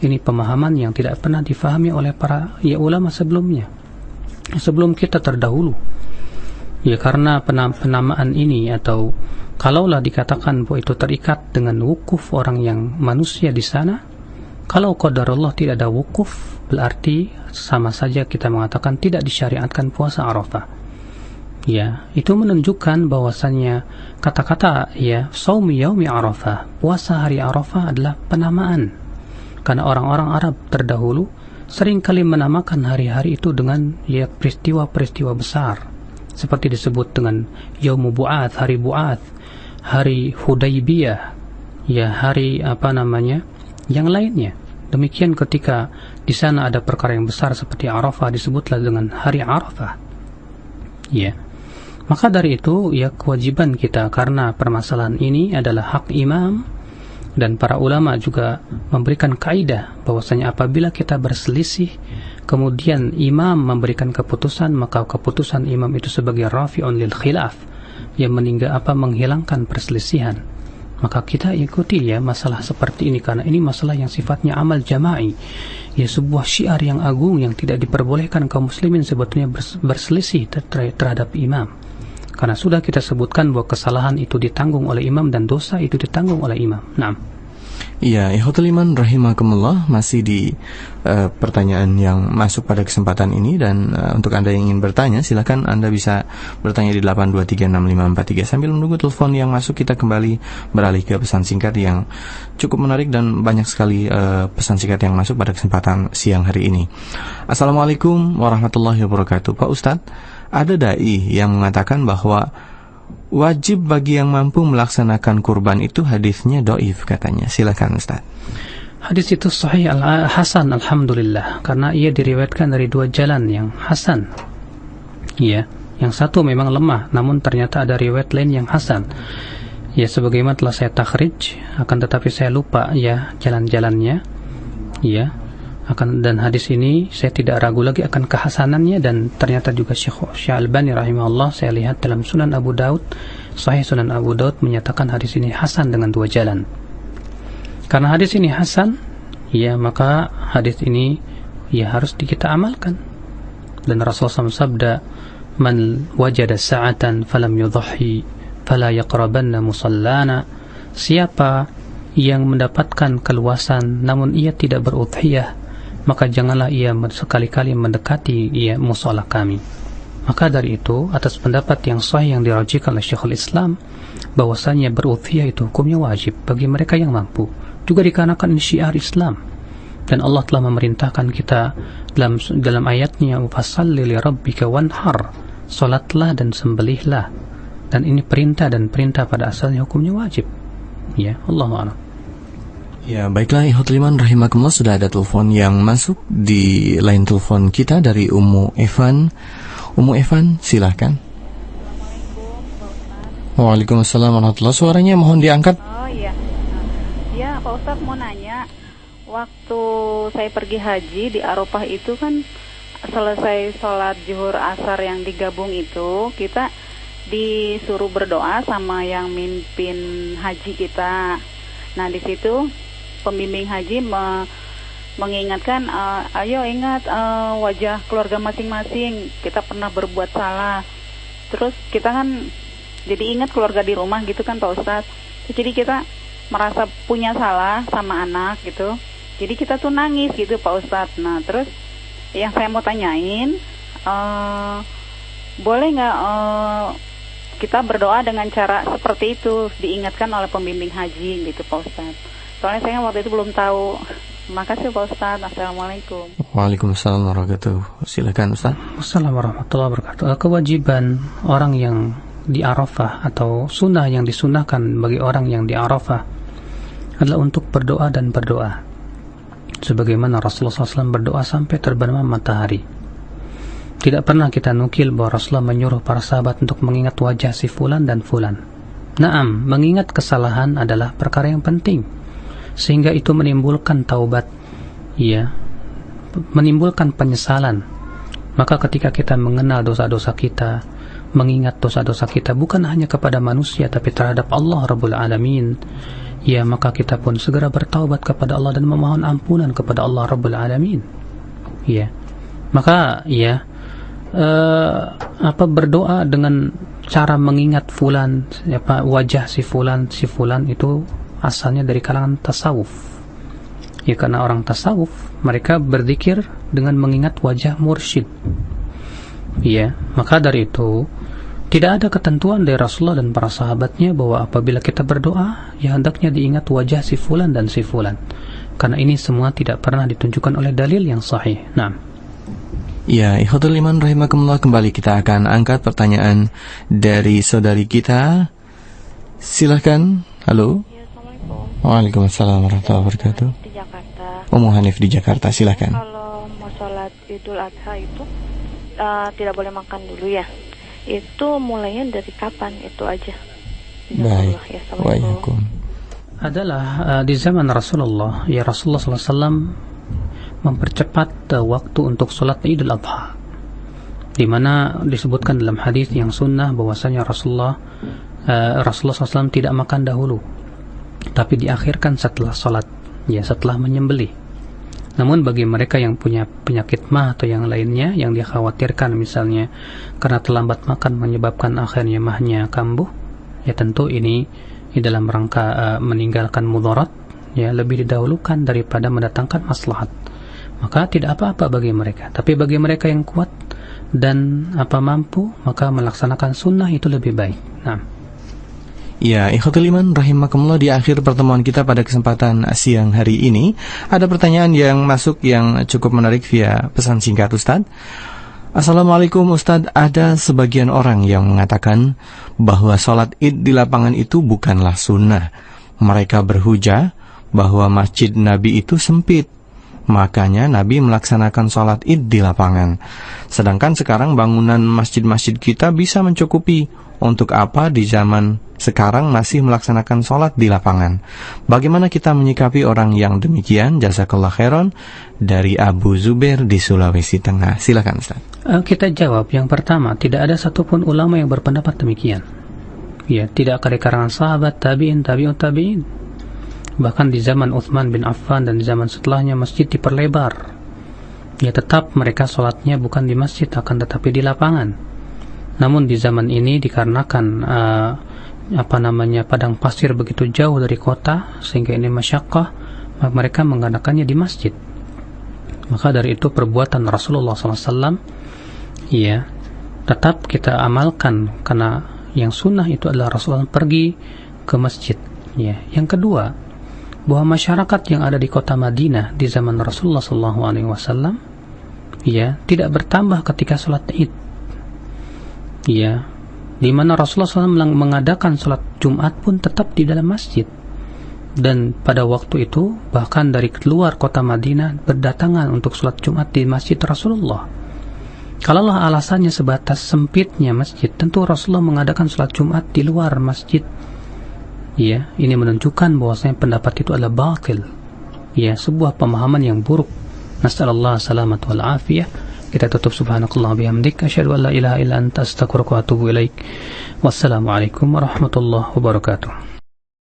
Ini pemahaman yang tidak pernah difahami oleh para ulama sebelumnya, sebelum kita terdahulu. Ya, karena penamaan ini, atau kalaulah dikatakan bahwa itu terikat dengan wukuf orang yang manusia di sana, kalau qadarullah tidak ada wukuf, berarti sama saja kita mengatakan tidak disyariatkan puasa Arafah. Ya, itu menunjukkan bahwasannya kata-kata ya saumi yaumi Arafah, puasa hari Arafah, adalah penamaan. Karena orang-orang Arab terdahulu seringkali menamakan hari-hari itu dengan ya peristiwa-peristiwa besar, seperti disebut dengan Yaumu Bu'ath, hari Bu'ath, hari Hudaybiyah, ya hari yang lainnya. Demikian ketika di sana ada perkara yang besar seperti Arafah, disebutlah dengan hari Arafah. Ya. Maka dari itu ya kewajiban kita, karena permasalahan ini adalah hak imam, dan para ulama juga memberikan kaidah bahwasanya apabila kita berselisih kemudian imam memberikan keputusan, maka keputusan imam itu sebagai rafi'un lil khilaf, yang menghilangkan perselisihan. Maka kita ikuti ya masalah seperti ini, karena ini masalah yang sifatnya amal jama'i, ya sebuah syiar yang agung yang tidak diperbolehkan kaum muslimin sebetulnya berselisih terhadap imam. Karena sudah kita sebutkan bahwa kesalahan itu ditanggung oleh imam dan dosa itu ditanggung oleh imam. Naam. Iya, ikhwatul iman rahimakumullah, masih di pertanyaan yang masuk pada kesempatan ini, dan untuk Anda yang ingin bertanya, silakan Anda bisa bertanya di 8236543. Sambil menunggu telepon yang masuk, kita kembali beralih ke pesan singkat yang cukup menarik, dan banyak sekali pesan singkat yang masuk pada kesempatan siang hari ini. Assalamualaikum warahmatullahi wabarakatuh. Pak Ustadz, ada dai yang mengatakan bahwa wajib bagi yang mampu melaksanakan kurban itu hadisnya dhaif katanya. Silakan Ustaz. Hadis itu sahih hasan alhamdulillah, karena ia diriwayatkan dari dua jalan yang hasan. Ya, yang satu memang lemah, namun ternyata ada riwayat lain yang hasan. Ya, sebagaimana telah saya takhrij, akan tetapi saya lupa ya jalan-jalannya. Ya. Dan hadis ini saya tidak ragu lagi akan kehasanannya, dan ternyata juga Syekh Albani rahimahullah, saya lihat dalam Sunan Abu Daud, Sahih Sunan Abu Daud menyatakan hadis ini hasan dengan dua jalan. Karena hadis ini hasan, ya maka hadis ini ya harus kita amalkan. Dan Rasulullah SAW sabda, "Man wajada sa'atan falam yudhhi fala yaqrabanna musallana." Siapa yang mendapatkan keluasan namun ia tidak berudhiyah, maka janganlah ia sekali-kali mendekati mushola kami. Maka dari itu, atas pendapat yang sahih yang dirajihkan oleh Syekhul Islam, bahwasanya berudhiyah itu hukumnya wajib bagi mereka yang mampu, juga dikarenakan ini syiar Islam, dan Allah telah memerintahkan kita dalam ayatnya, "Fasalli li rabbika wanhar," salatlah dan sembelihlah, dan ini perintah, dan perintah pada asalnya hukumnya wajib. Ya, Allahu a'lam. Ya, baiklah ikhwatul iman rahimakumullah, sudah ada telepon yang masuk di line telepon kita dari Ummu Evan. Ummu Evan, silahkan. Waalaikumsalam warahmatullahi. Suaranya mohon diangkat. Oh iya. Ya, Pak Ustadz mau nanya, waktu saya pergi haji di Arafah itu kan selesai sholat zuhur asar yang digabung itu, kita disuruh berdoa sama yang mimpin haji kita. Nah, di situ pembimbing haji mengingatkan, ayo ingat wajah keluarga masing-masing, kita pernah berbuat salah. Terus kita kan jadi ingat keluarga di rumah gitu kan Pak Ustadz. Jadi kita merasa punya salah sama anak gitu. Jadi kita tuh nangis gitu Pak Ustadz. Nah terus yang saya mau tanyain, boleh nggak kita berdoa dengan cara seperti itu, diingatkan oleh pembimbing haji gitu Pak Ustadz. Soalnya saya waktu itu belum tahu. Makasih Pak Ustadz. Assalamualaikum. Waalaikumsalam warahmatullahi wabarakatuh. Silakan Ustaz. Assalamualaikum warahmatullahi wabarakatuh. Kewajiban orang yang di Arafah atau sunnah yang disunahkan bagi orang yang di Arafah adalah untuk berdoa dan berdoa. Sebagaimana Rasulullah SAW berdoa sampai terbenam matahari. Tidak pernah kita nukil bahwa Rasulullah menyuruh para sahabat untuk mengingat wajah si fulan dan fulan. Naam, mengingat kesalahan adalah perkara yang penting, sehingga itu menimbulkan taubat, ya, menimbulkan penyesalan. Maka ketika kita mengenal dosa-dosa kita, mengingat dosa-dosa kita bukan hanya kepada manusia tapi terhadap Allah Rabbul Alamin, ya, maka kita pun segera bertaubat kepada Allah dan memohon ampunan kepada Allah Rabbul Alamin. Ya, maka ya, berdoa dengan cara mengingat fulan, wajah si fulan itu asalnya dari kalangan tasawuf. Ya, karena orang tasawuf mereka berzikir dengan mengingat wajah mursyid. Ya, maka dari itu tidak ada ketentuan dari Rasulullah dan para sahabatnya bahwa apabila kita berdoa ya hendaknya diingat wajah si fulan dan si fulan. Karena ini semua tidak pernah ditunjukkan oleh dalil yang sahih. Nah, ya, ikhwatul iman rahimakumullah, kembali kita akan angkat pertanyaan dari saudari kita Silahkan. Halo. Ya, Assalamualaikum. Waalaikumsalam warahmatullahi wabarakatuh. Di Jakarta. Ummu Hanif di Jakarta, silahkan. Kalau mau sholat Idul Adha itu tidak boleh makan dulu ya. Itu mulainya dari kapan? Itu aja. Baik. Ya, Waalaikumsalam. Adalah di zaman Rasulullah, ya Rasulullah SAW mempercepat waktu untuk sholat Idul Adha, di mana disebutkan dalam hadis yang sunnah bahwasanya Rasulullah SAW tidak makan dahulu, tapi diakhirkan setelah sholat, ya setelah menyembelih. Namun bagi mereka yang punya penyakit mah atau yang lainnya yang dikhawatirkan misalnya karena terlambat makan menyebabkan akhirnya mahnya kambuh, ya tentu ini dalam rangka meninggalkan mudarat, ya lebih didahulukan daripada mendatangkan maslahat. Maka tidak apa-apa bagi mereka. Tapi bagi mereka yang kuat dan mampu, maka melaksanakan sunnah itu lebih baik. Nah. Ya, ikhwatul iman rahimakumullah, di akhir pertemuan kita pada kesempatan siang hari ini ada pertanyaan yang masuk yang cukup menarik via pesan singkat Ustaz. Assalamualaikum Ustaz, ada sebagian orang yang mengatakan bahwa sholat id di lapangan itu bukanlah sunnah. Mereka berhujah bahwa masjid Nabi itu sempit, makanya Nabi melaksanakan sholat id di lapangan. Sedangkan sekarang bangunan masjid-masjid kita bisa mencukupi. Untuk apa di zaman sekarang masih melaksanakan sholat di lapangan? Bagaimana kita menyikapi orang yang demikian? Jazakallah khairan. Dari Abu Zubair di Sulawesi Tengah. Silakan Ustaz. Kita jawab yang pertama, tidak ada satupun ulama yang berpendapat demikian. Ya, tidak dari kalangan sahabat, tabi'in, tabi'ut tabi'in. Bahkan di zaman Utsman bin Affan dan di zaman setelahnya masjid diperlebar. Ya, tetap mereka sholatnya bukan di masjid, akan tetapi di lapangan. Namun di zaman ini dikarenakan padang pasir begitu jauh dari kota sehingga ini masyaqqah, mereka mengadakannya di masjid. Maka dari itu perbuatan Rasulullah SAW ya tetap kita amalkan, karena yang sunnah itu adalah Rasulullah pergi ke masjid. Ya. Yang kedua, bahwa masyarakat yang ada di kota Madinah di zaman Rasulullah SAW ya tidak bertambah ketika sholat Id. Ya, di mana Rasulullah SAW mengadakan sholat Jumat pun tetap di dalam masjid. Dan pada waktu itu bahkan dari luar kota Madinah berdatangan untuk sholat Jumat di masjid Rasulullah. Kalaulah alasannya sebatas sempitnya masjid, tentu Rasulullah mengadakan sholat Jumat di luar masjid. Ya, ini menunjukkan bahwasanya pendapat itu adalah batil. Ya, sebuah pemahaman yang buruk. Nasallallahu salamat wal afiyah. Kita tutup subhanakallah bihamdik asyhadu an la ilaha illa anta astaghfiruka wa atubu ilaik. Wassalamualaikum warahmatullahi wabarakatuh.